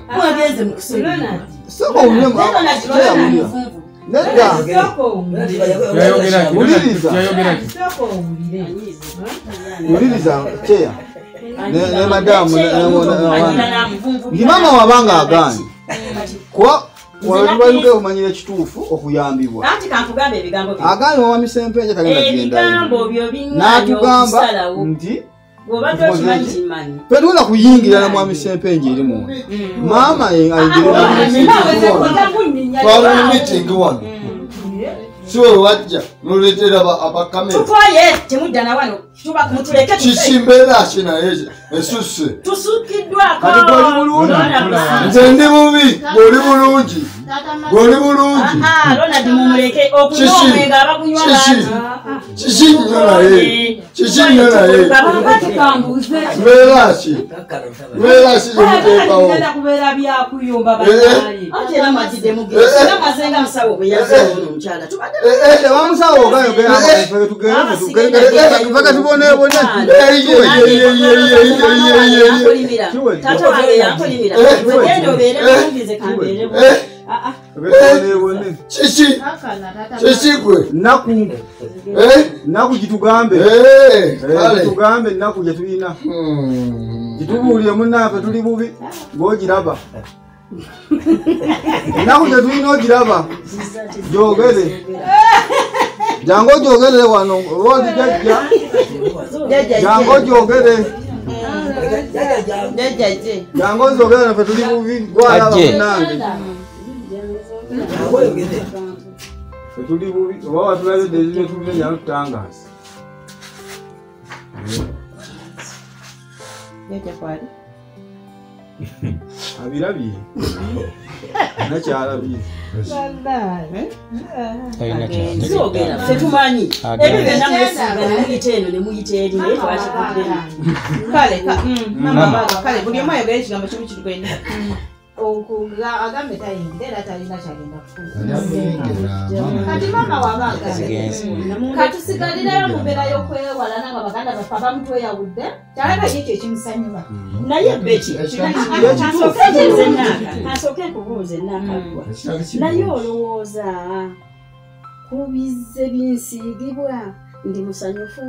uliriza kyeya ne madamu ndi maama wabanga aganye kuba walubaluke omanyira ekituufu okuyambibwa aganye wawami sempenja tagenda n'atugamba nti petugenda kuyingira na mwami sempenja eri mu maama twali mu meeting wano siwe wajja noletera abakamera tukoye temudda na wano tuba kumutuleke kikimbeera kinaye esuse tusukiddwako nze ndi mubi goli bulungi goli bulungi Ronald mumuleke okunywa omwenge abakunywa bangi kiki nnyo naye kiki nnyo naye mbeera ki gyemuteekawo kubeera byakuyumba banaali ate era mwajjidde mugezi era mwazenga musawo bwe yazoono omukyala wamusawo ogayogera tuboneebone tata wange yankolimira genda obeere muwungize kambeeremu kiki gwe naku gitugambe naku gyetulina gitubuulire munaafe tuli bubi ng'ogiraba naku gyetulina ogiraba gyogere jangu ogyogere wano olwozi jajja jangu ogyogere jangu ozogere nafe tuli bubi gwalaba munange tuli bubi oba watulabedde ezine tulina tutangaza abirabye nakyalabye tetumanyi ebyo byonna mwesiga nemuyita eno nemuyita eri naye twakikuddemu kale buli omu ayogera ekigambo kimu kirigwena agambe tayingire era talina kyagenda kufuza kati mama wabanga katusigalirayo mu mbeera y'okwewalana nga baganda baffe abamutweyawudde kyalaga kyekyo ekimusanyuwa naye beki asooke nkubuuze nakagwa naye olowooza kubizze binsiigibwa ndi musanyufu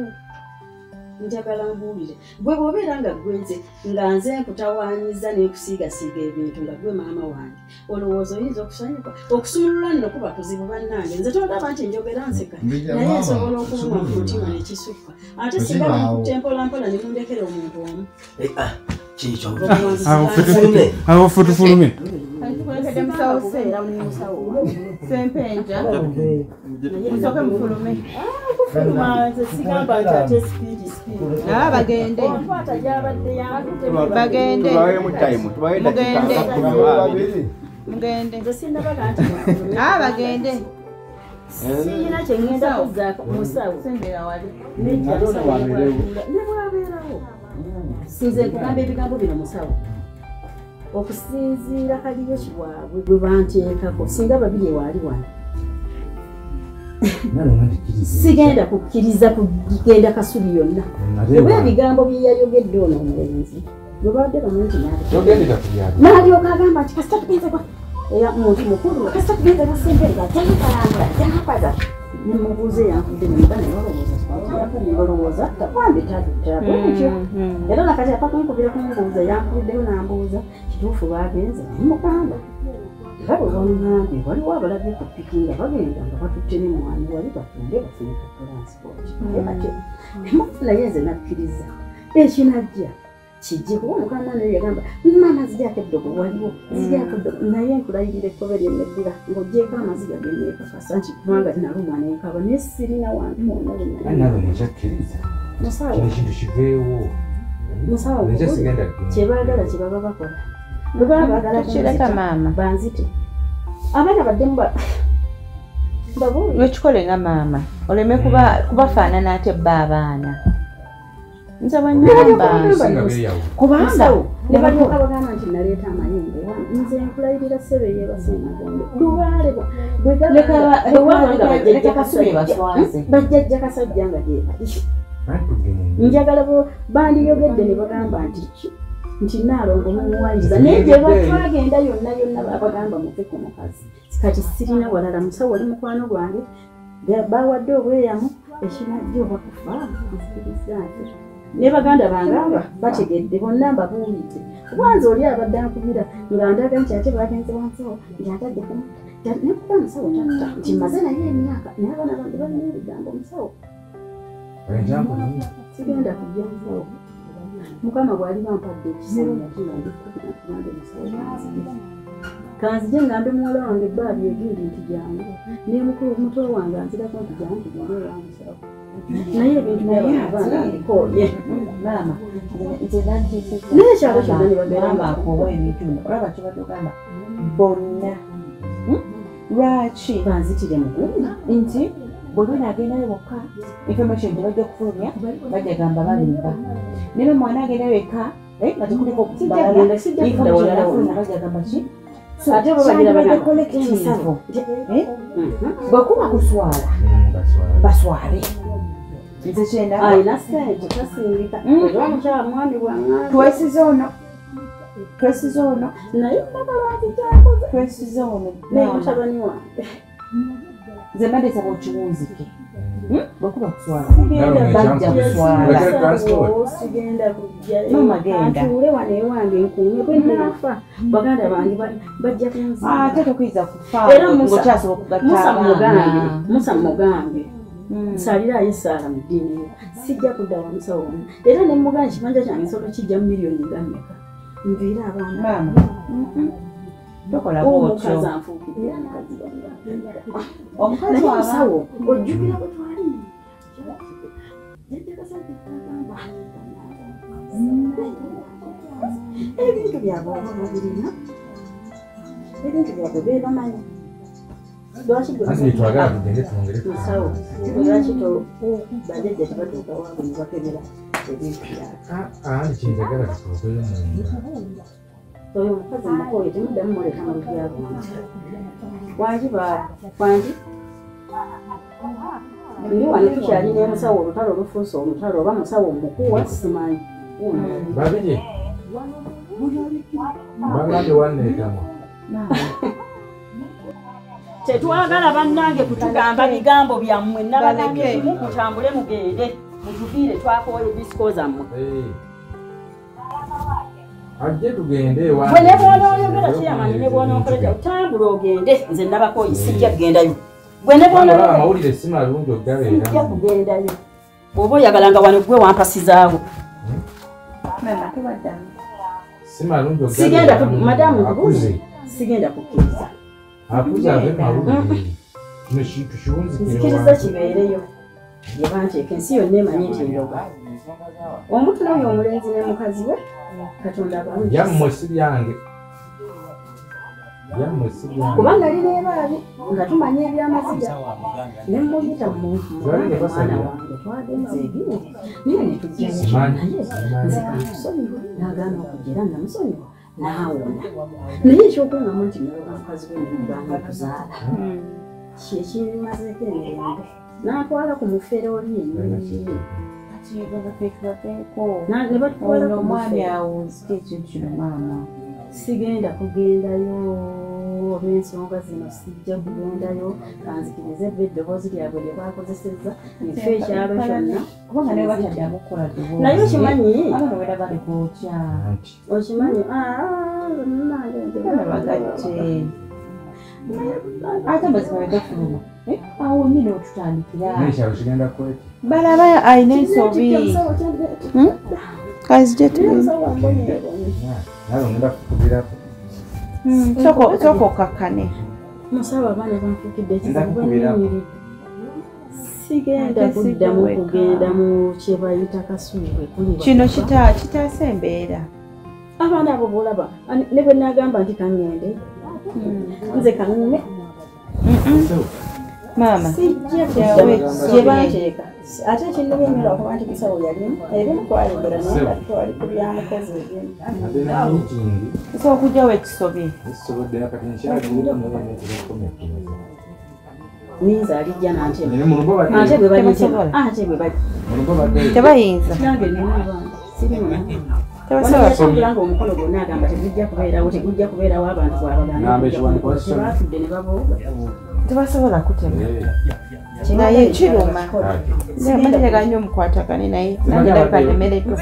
njagala mbuulire gwe bw'obeera nga gwenze nga nze nkutawaanyiza n'enkusiigasiiga ebintu nga gwe maama wange olowooza oyinza okusanyuka okusumulula nno kuba kuzibu bannange nze togamba nti njogera nseka naye nsobola okubuma ku mutima nekisukka ate singa bamukutte mpolampola ne mundekera omuntu omu abo futufulume sempenja musoke mufulume bagende bagende siyina kyengenda kuzza musawo nebwabeerawo sinze nkugamba ebigambo bino musawo okusinziira kaliyo kibwabwe bwe banteekako singa babiri ewaali wano sigenda kukkiriza kugenda kasuli yonna oba ebigambo byeyayogedde ono omulenzi bwe babadde bamunti n'alyoka agamba nti kasita tugenze eya muntu mukulu kasa tugenda nasembera tayinkalambula jampaza nimubuuze yanfudde nemugana yalowooza takwambi tajjaekyo era nakati apakunkubira kumubuuza yanfuddeyo nambuuza kituufu bagenze nimugamba babolwamugambye waliwo abalabye ku piki nga bagenda nga batutte nemwani wali batunde bafuneka transport naye nze nakkiriza ekinajja kijje kuba mukama naye yagamba mama zijjako eddogo waliwo zijjako eddogo naye nkulayirira ekkobe lyenneddira ng'oggyeko amaziga genneekakasa nti kubanga nalumwa nenkaba naye sirina wantu wonnaekyakkiriza kino kintu kiveewo musawo kyebaagala kye baba bakola bwebaba baagala banzite abaana baddemu lwekikole nga maama oleme kubafaanana ate bba abaana nze bwenyamba kubanga ne balyoka bagamba nti naleeta amayembe nze nkulayirira ssebe yebasenagombe lubaale bajjajja kasajja nga gyebali njagala bandiyogedde ne bagamba nti naalongo mumuwaliza naye gye batwagenda yonna yonna bagamba muve ku mukazi kati sirina walala musawo oli mukwano gwange bawadde obweyamu ekinajja oba kufa nzikiriza nti ne baganda bangamba bategedde bonna mbabuulidde kubwanza oli abadde ankubira nga ndaga nti ate bagenze wansawo nti atadde nekuba musawo tatta nti maze naye emyaka naye abaana bange balina ebigambo musawo sigenda kujja musawo mukama bwali bampadde ekisanja kinandikubiragande musawo kanzije ngambe muwala wange ebbaabi egindi nti jangu ne muto wange anzirako nti jangu tugende ewa musawo naye ebintu byabaabikoye maama naye ekyalo kyonna ne bagamba akowa ebintu olaba kibadogamba bonna lwaki banzitire mugumi nti bwebana agendayo bokka information gye bajja okufulumya bajja gamba balimba naye mwana agendayo eka nga tekuliko bajja gamba ki ate babagira collective bwekuba kuswala baswale nze kyenda alina sente tasindika omukyala mwami bwangamba twesize ono naye babalwati kyakoze twesize ono naye mutabani wange nze mbadde saba okiwunzike bwekuba kuswala bajja kuswala sigenda kujjantuule wano ewange nkuumye bwenafa baganda bange bajja kunzika ate tokwiza kufa ngokyasobola musa mugambe nsalirayo esaala mu ddiini yo sijja kudda wa musawo ono era ne mugamba ekibanja kyange soto kijja mu miliyoni nga mmeka nviire abaana tokola bwotyo omukazi anfuukirira omukazi naye musawo ojjukira bwe twali ebintu byabwe oba babirina ebintu byabwe bebamanyi musawo lwaki bajajja tebatuuka wange nebakebera ebintu byabwe oyo omukazi mukoye temuddamu muleka mu lubyabo wangi wangi ndi wano tukyalina emusawo olutalo olufuusa olutalo oba musawo mukuwa simanyi babiri bagambye wanneetamu tetwagala bannange kutugamba bigambo byammwe nabagambye mukutambule mugende mutuviire twakoye disiko zammwe ajje tugende bwe ne bw'onooyogera kiyamanyi ne bw'onookoleta otambula ogende nze nabakoyi sijja kugendayo bwe ne bw'amawulire si malungi ogabeera sijja kugendayo bw'oba oyagalanga wano gwe wampasizaawo si malungi sigenda madamu nkubuuze sigenda kukkiriza akuze ave mawulire kino kintu nzikiriza kibeereyo gye banteeka ensi yonna emanyi nti ndoga omuntu n'oyo omulenzi ne mukazi we katonda abalungi yammwe si byange kubanga lineebaabi nga tumanya ebyamaziga ne muyita mwana wange twagenze ebyo naye netujjanzekamusonyiwa n'agaana okujja era namusonyiwa n'awona naye ekyokungamu nti naloga mukazi we nemugamba okuzaala kyekimazeeko emirembe n'atwala ku mufere oli enyonyi omwami awo nzika ekintu kino maama sigenda kugendayo olw'ensonga zino sijja kugendayo kanzikirize eddoboozi lyabwe lye baakozesezza nfe ekyalo kyonna kubanga naye bataddamu okukola naye okimanyi abanobeera bali kwokya okimanyi bagatte ate amazima wegafuluma awo nyine otutandikira balaba alina ensobi kazije soko kakkane musawo abaana banfukidde ekizibu sigenda kuddamu kugenda mu kyebayita kasuube kino kitaasa embeera abaana abo bolaba ne bwe nagamba nti kaŋŋende nze kaŋŋume maama gyebateeka ate ekinnemera okuba nti musawo yalimu ebimu twayogera naye nga twali ku byamukozi ebimu so okugyawo ekisobye ninza alijja nante bwe tebayinza tebasobulanga omukolo gwonna agamba tegujja kubeerawo abantu bwabaganabatudde ne babooga tebasobola kutema naye kiruma amategeka nnyo omukwatagane naye nagenda nemereddwa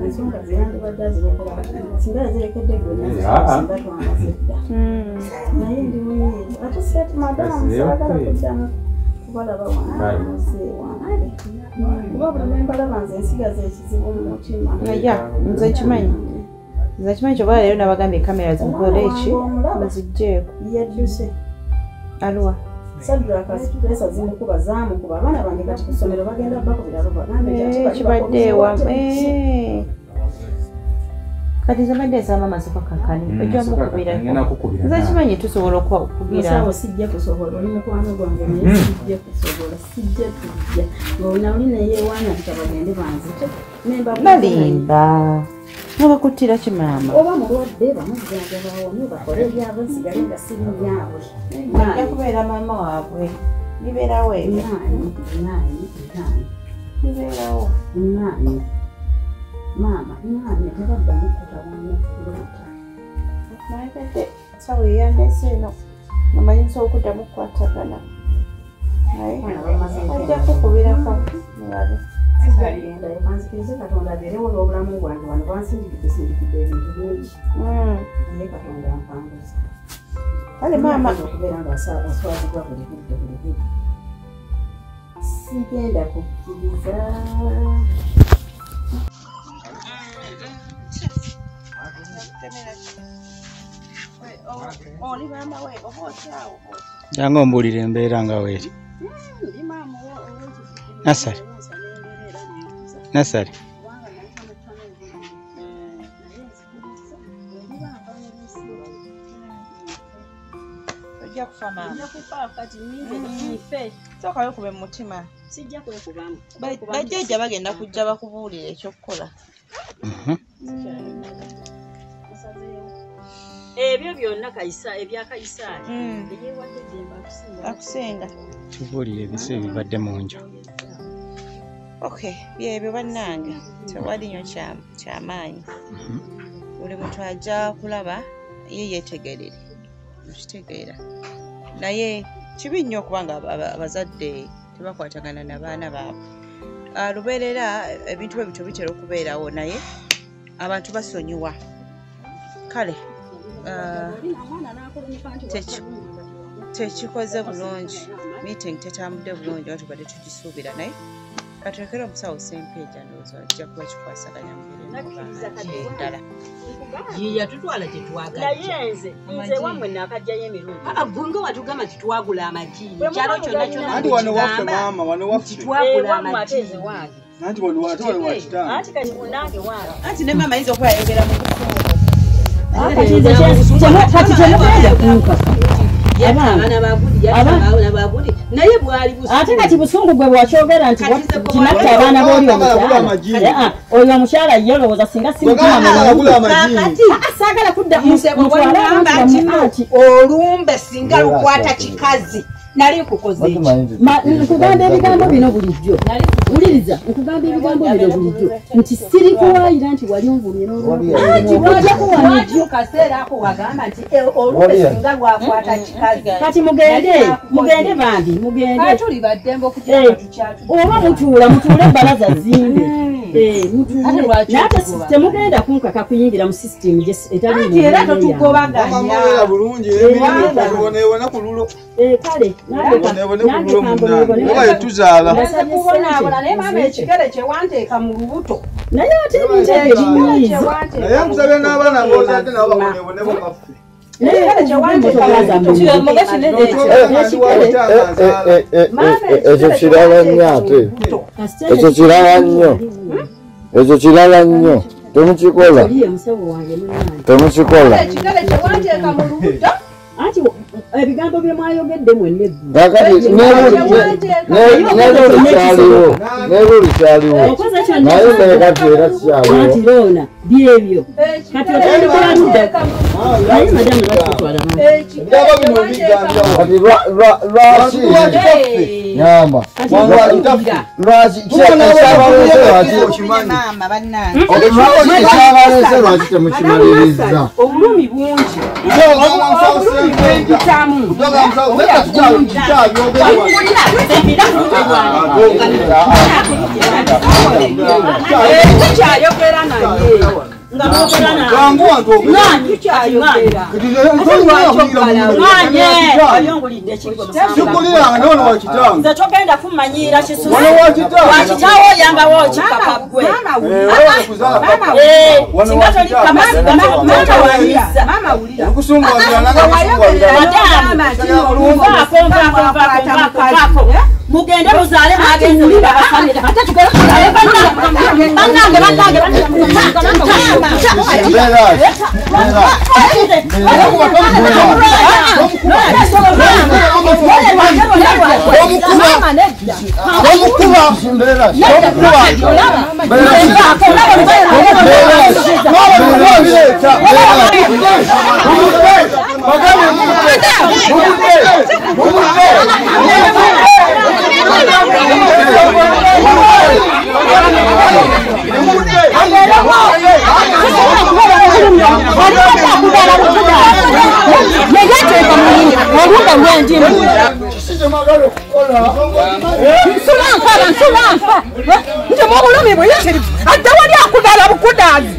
ensonga zeyandibadde azirokera singa yazirekedde gwenasimba twamazedda naye ndi muyizi ate seti madamu saagala kuddamu kubalaba wanmuze wange kuba buli nembalaba nze nsigaza ekizibu mu mutima nze kimanyi kyobola leero nabagambye kamera zimukole eki bazigjeeko yedduse aluwa Sadraka pesa zimukuba zamukuba abaana bange kati ku ssomero bagenda bakubira kibadde ewa kati zabadde ezama maziko kakani ojja mukubira nze kimanyi tusobola okugira musawo sijja kusobola oli mukwano gwange naye sijja kusobola sijja tujja ngaonawuli neyewaana tikabagende banzite balimba mubakuttira kimaama oba mulwadde bamujjanjabawo bakole ebyabwe nsigale nga siri byabwe ajja kubeera maama waabwe libeerawo ebyo libeerawo maama tebaddamu kutawana kulota naye sawo yeyandese eno namanyi nsobola okuddamu kukwatagana naye ajja kukubirako mulabe agenda yekanzikirize katonda abeerewo n'obulamu bwange wano bansindikidde ebintu bingi naye katonda ampanguza kale maama okubeera nga aswazibwa buli budde sigenda kukkiriza jangu ombuulire embeera nga weeri Nasari ojja kufa maama soka wekube mu mutima bajjajja bagenda kujja bakubuulira ekyokukola ebyo byonna ebya Kaisaali eyewadde Demba akusenga tubuulire ebisi ebibadde mu nju byebyo bannange tewali nnyo kyamaanyi buli muntu ajja kulaba ye yeetegerere okitegeera naye kibi nnyo okubanga abazadde tebakwatagana n'abaana baabwe lubeerera ebintu bwe bityo bitera okubeerawo naye abantu basonyiwa kale tekikoze bulungi meeting tetambudde bulungi watu badde tugisuubira naye katulekera omusawo sempeeja ndowooza ajja kuba kikwasaganya muddala yiya tutwala gyetwagala naye nze wammwe nakajjayo emirundi gunge watugamba kitwagula amajiini kyalo kyonna kyonna wano waffe maama wano waffe kitwagula amajiini wange anti wano wakitanga anti kati munange wange anti ne maama ayinza okuba yayogera mu kati kyemugenda kunkaka naye bwali ate kati busungu gwe bwakyogera nti kinatta abaana b'oli omukyala oyo omukyala ye olowooza singa saagala kudda musebwagamba nti olumbe singa lukwata kikazi nali kukoze nkugamba ebigambo bino bulijjo wuliriza nkugamba ebigambo bino bulijjo nti sirikuwaayira nti wali onvumye n'olwajja kaseera ako wagamba nti olusinga lwakwata kikazi kati mugende bambi mugende tuli baddembe okugira tukyatu oba mutuule ebbalaza zimbe naate temugenda kunkaka kuyingira mu sisitimu etali era totugobaganya kale tuzaala naye maama ekigere kyewanteeka mu lubuto naye ate ebintu ebyo binyiiza naye musabye n'abaana ng'ozadde nabo babonebonebo ngaffe ekyo kirala nnyo ate ekyo kirala nnyo ekyo kirala nnyo temukikola temukikola anti ebigambo bye mwayogedde mwenna nebulikyaliwo naye nekati era kikyaliwo byebyo kati otandikira ludda naye madamu bakitwala kati lwaki nyamba lwaki ekyabalese lwaki temukimaliriza obulumi bungi tukyayogera naye nze togenda kumanyira kisukitaawo oyangawo kikapagwe singa tolikamasigawanyiza mugende muzaale mwagenze mulibabasanira ate tugere kuzaale ntemubulumi bweyekiri adde wali akudala bukudazi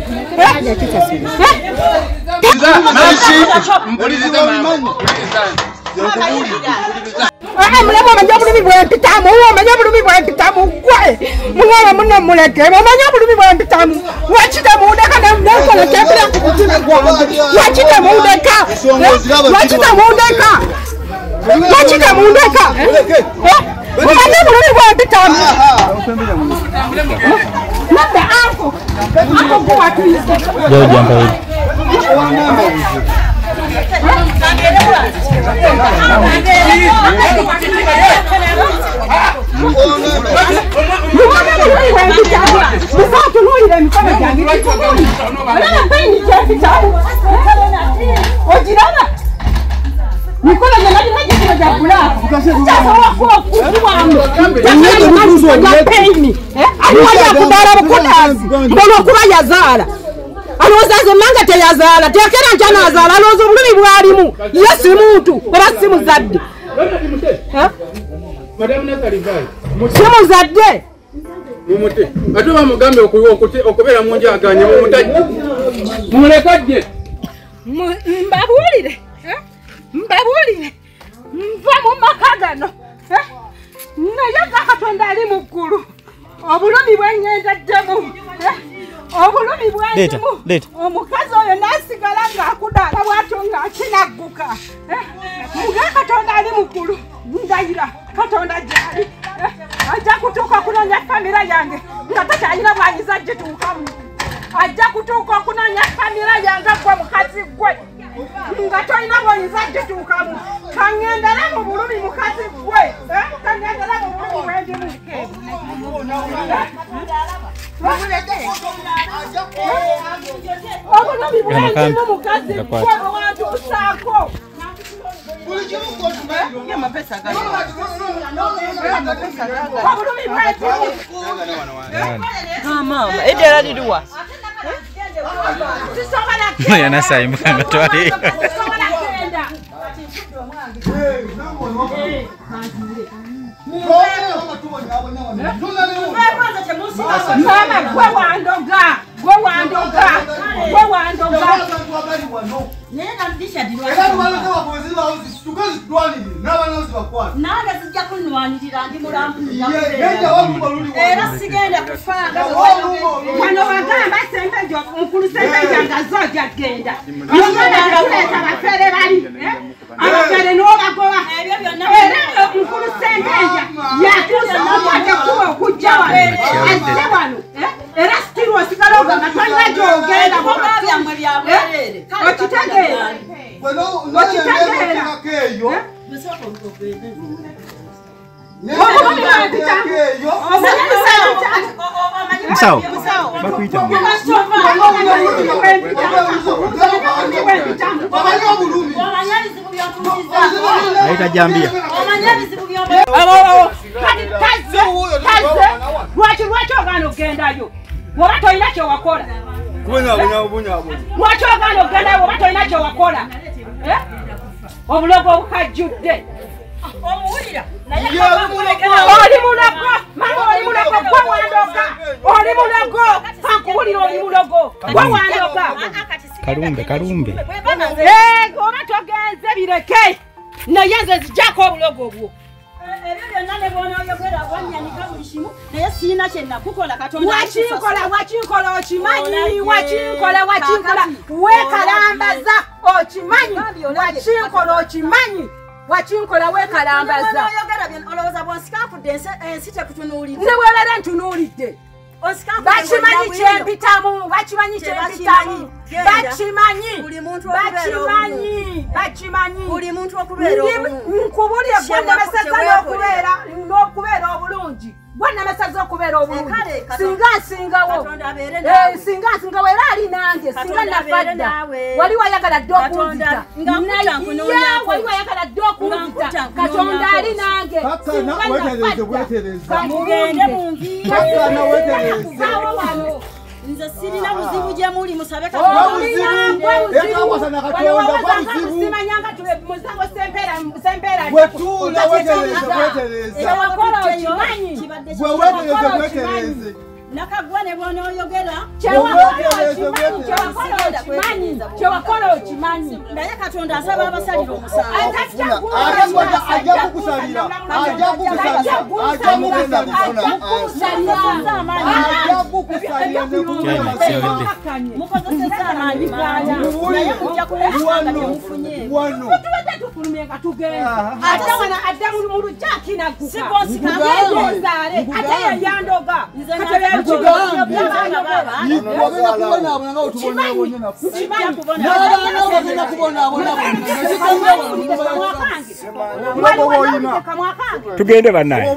mulema omanye obulumi bwempitamu omanye obulumi bwempitamu gwe muwaba muno muleke omanye obulumi bwempitamu wakitemundeka nenkola kyempira ku mutima gwange wakitemundeka wakitemundeka wakitemundeka omanye obulumi bwempitamu nadda ako guwatuyise musatunulira emikono gyange ogiraba mikono gyanaginagyekino gya bulaku kyasobokuwamuyapeini aliwali akudala bukudazi mbona okuba yazaala alowooza nze mmange teyazaala tekera nti anaazaala alowooza obulumi bwalimu ye si muntu oba si muzadde si muzadde ate oba mugambe okubeera munjaganye mumutajje mumulekajje mbabuulire nva mu maka gano naye nga Katonda ali mu ggulu obulumi bwenyendeddemu obulumi bwendimu omukazi oyo nasigala ng'akudala bwatyo ng'akinagguka muge Katonda ali mu ggulu ndayira Katonda gyali ajja kutuuka okunoonya famira yange nga takyalina bwanyiza gituukamu ajja kutuuka okunoonya famira yange gwe mukazi gwe nga tolina bwanyiza gituukamu kaŋŋendera mu bulumi mukazi gwe kaŋŋendera mu bulumi bwendimu obulumi bwendimu mukazi gwe bwewantuusaako Mama, edera liduwa. Yana sai mukanga twali. Mama, gwe wandoga. Nena ndisha dilwa. Nanga sijja kunwanirira ndi mulambu. Era sigenda kufanga. Wano wagamba sembejo mukulu sembejo ngazoja genda. Yomala kuleta bafere bali. Abafere n'obagoba. Ebyo byonna era mukulu sembejo yakuza n'okwata kuba okujjawa. Azze wano. Era stiru osigaloga matanga gyogenda byamwe byabwerere. Okitegeera. Msawo. Bakuita. Naita jambia. Lwaki ogana ogendayo woba tolina kyewakola lwaki ogana ogendayo woba tolina kyewakola obulogo obukajjudde oli mulogo mama oli mulogo gwe wandoga oli mulogo kankuwulira oli mulogo gwe wandoga Kalumbe. Oba togenze bireke naye nze zijjako obulogo obwo Ebyo byonna ne bw'onooyogera wanyanika buli kimu naye siina kye nakukola Katonda. Wakinkola okimanyi wakinkola weekalambaza okimanyi wakinkola weekalambaza Oyogera bye olowooza bw'onsikankudde ensi tekutunuulidde. ne bw'obeera ntunuulidde bakimanyi kyempitamu buli muntu okubeera nkubulye n'okubeera obulungi bwannamasaza okubeera obulungi singa nsingawo era ali nange singa nafadda wali wayagala dde okunzita wali wayagala dde okunzita Katonda ali nange singa nafadda mugende munviireawo wano nze sirina buzibu gye muli musabe simanyanga musango sempera nakagwa ne bw'onooyogera kyewakola okimanyi naye Katonda asaba abasalira omusango mukozeseza amaanyi naye mujja kuleesanga byemufunye tufulumye nga tugenda adde mu lujjaki nagguka ate yeyandoga Tugende bannaye.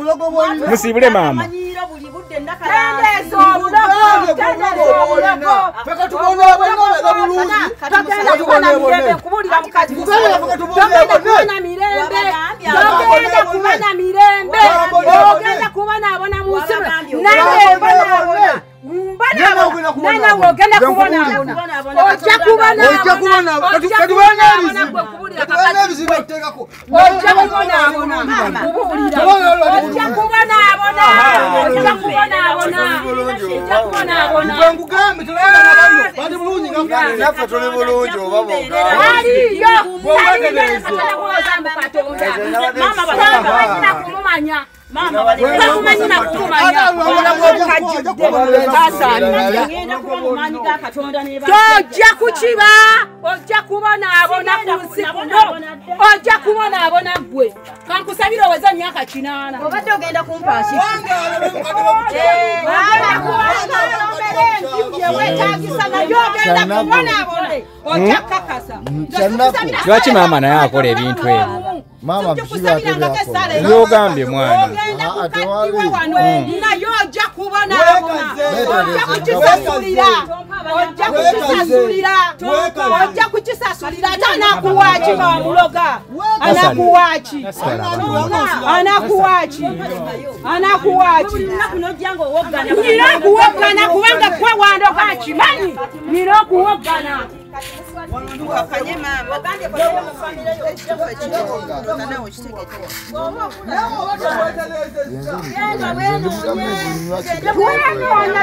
Musibule mama. tojja kukiba ojja kubonaabona ku nsi kuno ojja kubonaabona gwe kankusabira oweza myaka 8 obadde ogenda kumpaaki Lwaki mama naye akola ebintu ebyo? Byogambye mwana. naye ojja kubonaabona ojja kukisasulira ojja kukisasulira ate anakuwaaki nga wamuloga anakuwaaki nina okuwoggana kubanga kwe wandoga akimanyi nina okuwoggana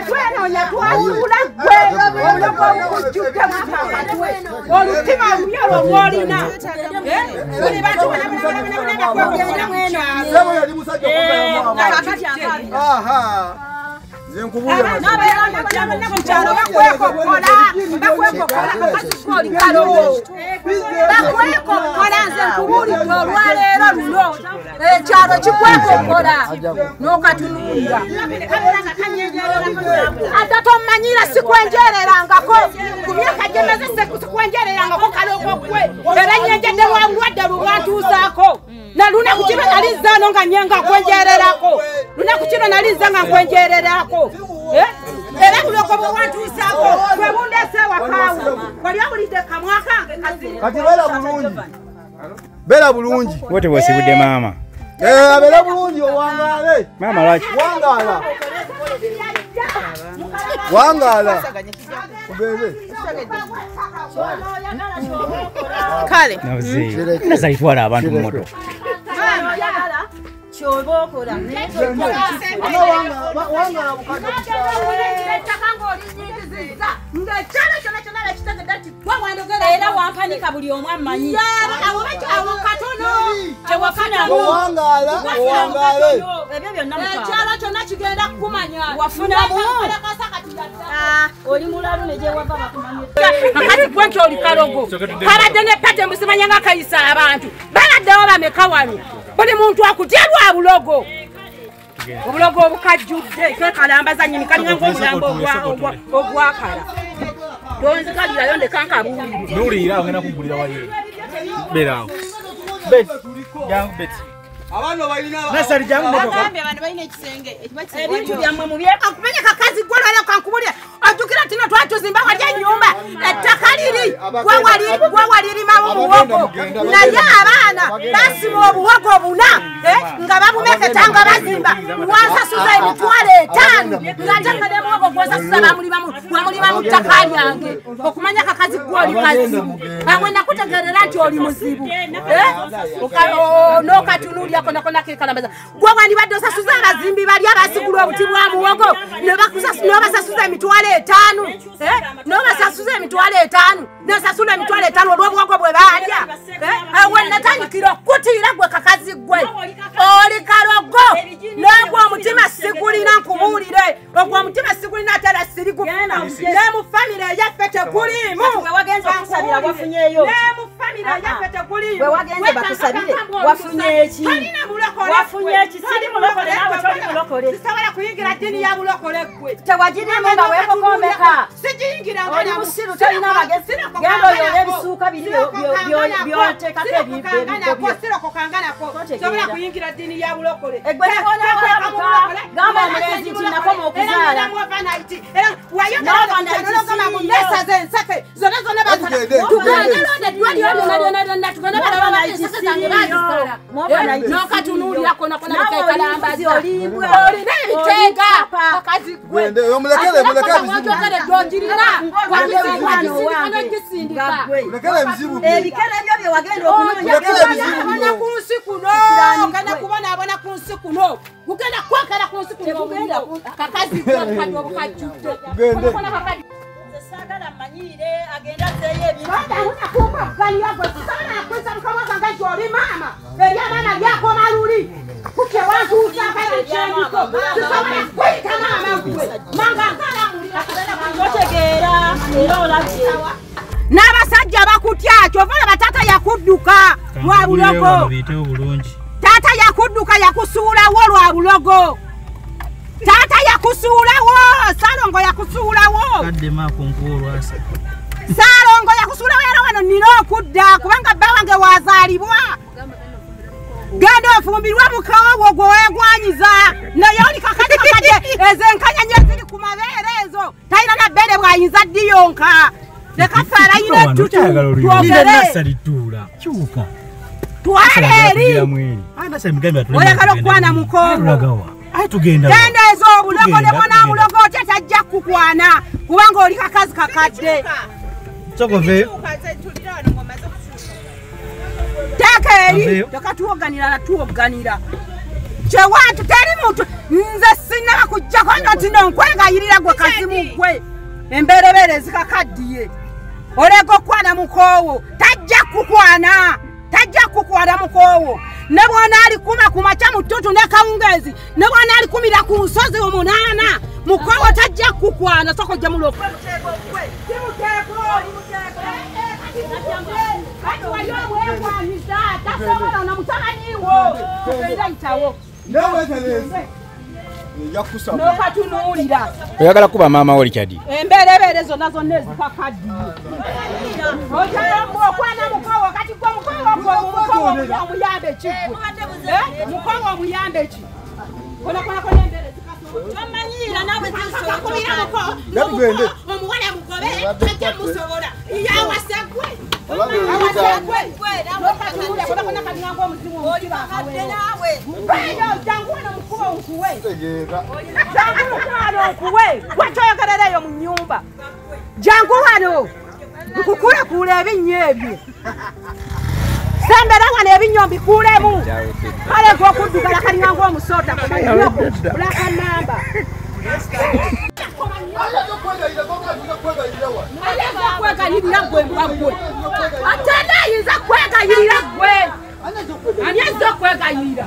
twenonya twawulula gwe olugo olukujjudde olutima oluyolo lwolina buli bantu olwaleero luno ekyalo kikwekokola n'okatunuulira ate tomanyira sikwenjererangako ku myaka gyemaze sikwenjererangako kalogo gwe era nyenjedde lwalwadde lulwantuusaako nalunaku kino nalizzaano nga nyenga nkwenjererako lunaku kino nalizza nga nkwenjererako era buloko bwewantuusaako gwe bundese wakaawo wali awulidde kamwa kange kati beera bulungi wote bwosibudde maama abeera bulungi owangaale maama lwaki wangaala ubebe kale nazaitwala abantu mumoto kyobokola era wampanika buli omu amanyi abo katono ekyalo kyonna kigenda kukumanya wafunamu oli mulalu nejewava bakumanyakati gwe nti oli kalogo kabadde ne pate mbusimanyanga akayisa abantu baladdewo bameka wano buli muntu akutya lwa bulogo obulogo obukajjudde kekalambaza nyini kalinga ng'omulambo ogwakala tonzikalirayo ndekanka buwulire nowulira ogenda kugulira wayo beerawo jangu nasali jangu motoka ebintu byammwe mubyeka kumenya kakazi gwalala kankubulira ojjukira tino twatuzimba wali ennyumba ettaka liri gwe walirimawo muwogo naye abaana basima obuwogo buna nga babumeketa nga bazimba wansasuza emitwalo 5 ng'ate nga ne muwogo gwosasuza wamulimamu ttaka lyange okumanya kakazi gwoli kazibu amwe nakutegerera nti oli muzibu n'okatunuulyako nakona kekalambaza gwe wandibadde osasuza abazimbi bali abasigula obuti bwa muwogo n'obasasuza emitwalo 5 n'obasasuza emitwalo 5 n'osasula emitwalo 5 olw'obuwogo bwe baalya we natandikira okutiira gwe kakazi gwe oli kalogo n'ogwo omutima sigulina nkubuulire ogwo omutima sigulina ate era sirigufuna ne mu famire eyaffe teguliimu ne mu famire eyaffe teguliimu sisobola kuyingira ddiini ya bulokole gwe tewagirimu nga weekokoomeka oli musiru tolina magezi genda oyole ebisuuka biri byoteekako sobola kuyingira ddiini ya bulokole gamba omulenzi nti nakoma okuzaala nesaze enseke zona zona n'okatunuulira konakona kekalambaza olina ebiteega akazi ebikere byo bye wagenda okunonya ku nsi kuno ogenda kubonaabona ku nsi kuno gugenda kwekera ku nsi kuno kakazi kati obukajjudde sagala manyire agenda zeyo ebintu oli maama ebyamaana byakoma luli kutya wantuusaakayakyendiko tusobola kwita maama gwe otegeera era olabye n'abasajja bakutya kyova olaba taata yakudduka lwa bulogo taata yakudduka yakusuulawo lwa bulogo taata yakusuulawo Salongo yakusuulawo Salongo yakusuulawo era wano nina okudda kubanga bba wange wazaalibwa genda ofumbirwe mukawo gwe wegwanyiza naye oli kakati ezenkanya nye ziri ku mabeere ezo talina na bbere bwayinza ddi yonka lekafaala yina twogere twale eri oyagala okukwana mukowo genda ezo obulogo ne mwana mulogo otya tajja kukukwana kubanga oli kakazi kakadde teeka eri tekatuwoganira natuwoganira kyewatu teri muntu nze sinaba kujjako noti nonkwegayirira gwe kazimu gwe emberebere zikakaddiye oleka okukwana mukowo tajja kukukwana mukowo ne bwona ali kuma kya mututu ne kawungezi ne bwona ali kumira ku nsozi omunaana mukowo tajja kukukwana soko gye muloko nokatunuulira oyagala kuba maama wo likyadi emberebere zonna zonna ezikakaddiye okwana mukowo kati gwe mukowo omuyambe ki mukowo omuyambe ki konakonakona embere zikasomanyira nawe zisokakubira omuwala mugobere tajja musobola yawasegwe wakyoyogerereyo mu nyumba jangu wano nkukulekuula ebinnya ebyo sembera wano ebinnya mbikuulemu kale gwokuddugala kalinga ng'omusota bulakanamba kwegayirira gwe mbagwe ate nayinza kwegayirira gwe ani azza okwegayirira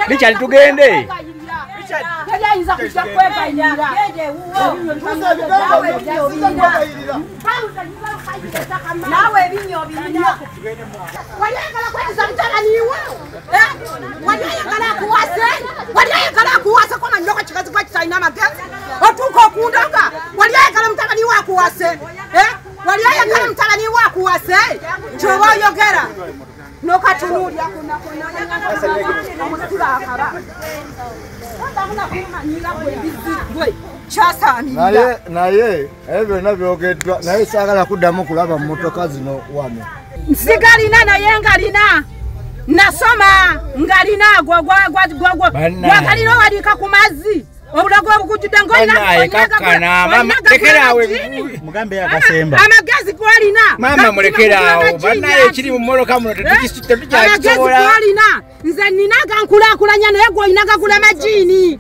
Richard tugende Teyayinza kujja kwegayirira nawe ebinyo birina waliayagala kwetiza mutabaniwo waliayagala akuwase koma nyoko kikazi kwa kitalina amagezi otuuka okundonga waliayagala mutabaniwo akuwase waliayagala mutabaniwo akuwase kyoba oyogera nokatunuulya omusitula akaba naye ebyo byonna byogeddwa naye saagala kuddamu kulaba mu mmotoka zino wano nsigalina naye ngalina nasoma ngalina gwagalina owadika ku mazzi obulogo obukujjudde amagezi gwolina mama mulekeraawo bannaye ekiri mu mmoloka muno tetukyakisobola gwolina nze nina gankulaakulanya naye gwolina gagula majiini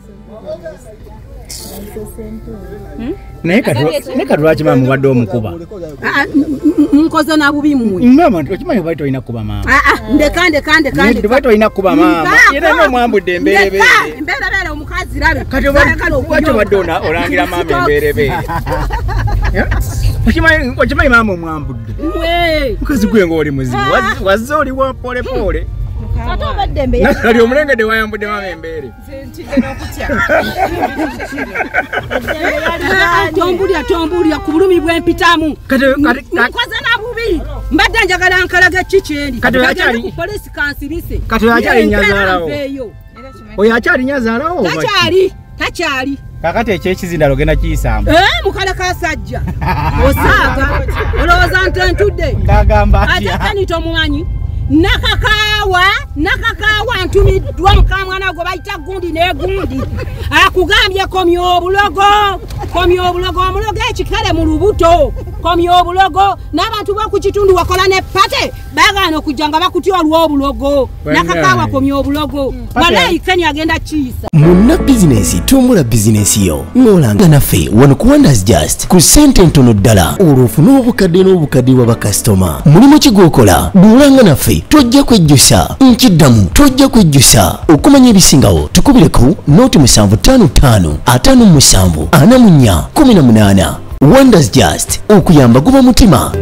naye katulwaki mama muwadde omukuba nkoze nabubi mmwe mama okimanyi bwali tolina kuba mama bwali tolina kuba mama era nomwambudde emberebeere omukazi rabe lwaki obadde olangira mama emberebeere okimanyi mama omwambudde mukazi gwe nga oli muzibu wazze oli wa polepole ali omulengedde wayambudde mama embeere tombulya ku bulumi bwempitamu nkoze nabubi mbadde njagala nkalaga kikyendi polisi kansirise kati akyali nyazaalawo oyo akyali nyazaalawo takyali kakati ekyekizindalo genda kiyisaamu mukala kasajja osaaga olowooza nte ntudde ngagamba ate kanito mumanyi nakakawa ntumiddwa mukamwana gwe bayita gundi negundi akugambye komya obulogo omulogo ekikale mu lubuto komya obulogo n'abantu bokukitundu wakola ne pate bagana okujja nga bakutya olw'obulogo nakakawa komya obulogo malayikani agenda kiisa Muna bizinesi tumbula bizinesi yo ngolanga naffe wano ku Wonders Just ku sente ntono ddala olwofuna obukadde n'obukadde bwa bakasitoma mulimu kigwokola duulanga naffe tojja kwejjusa nkiddamu tojja kwejjusa okumanya ebisingawo tukubireko nooti 755 57 44 18 Wonders Just okuyamba guba mutima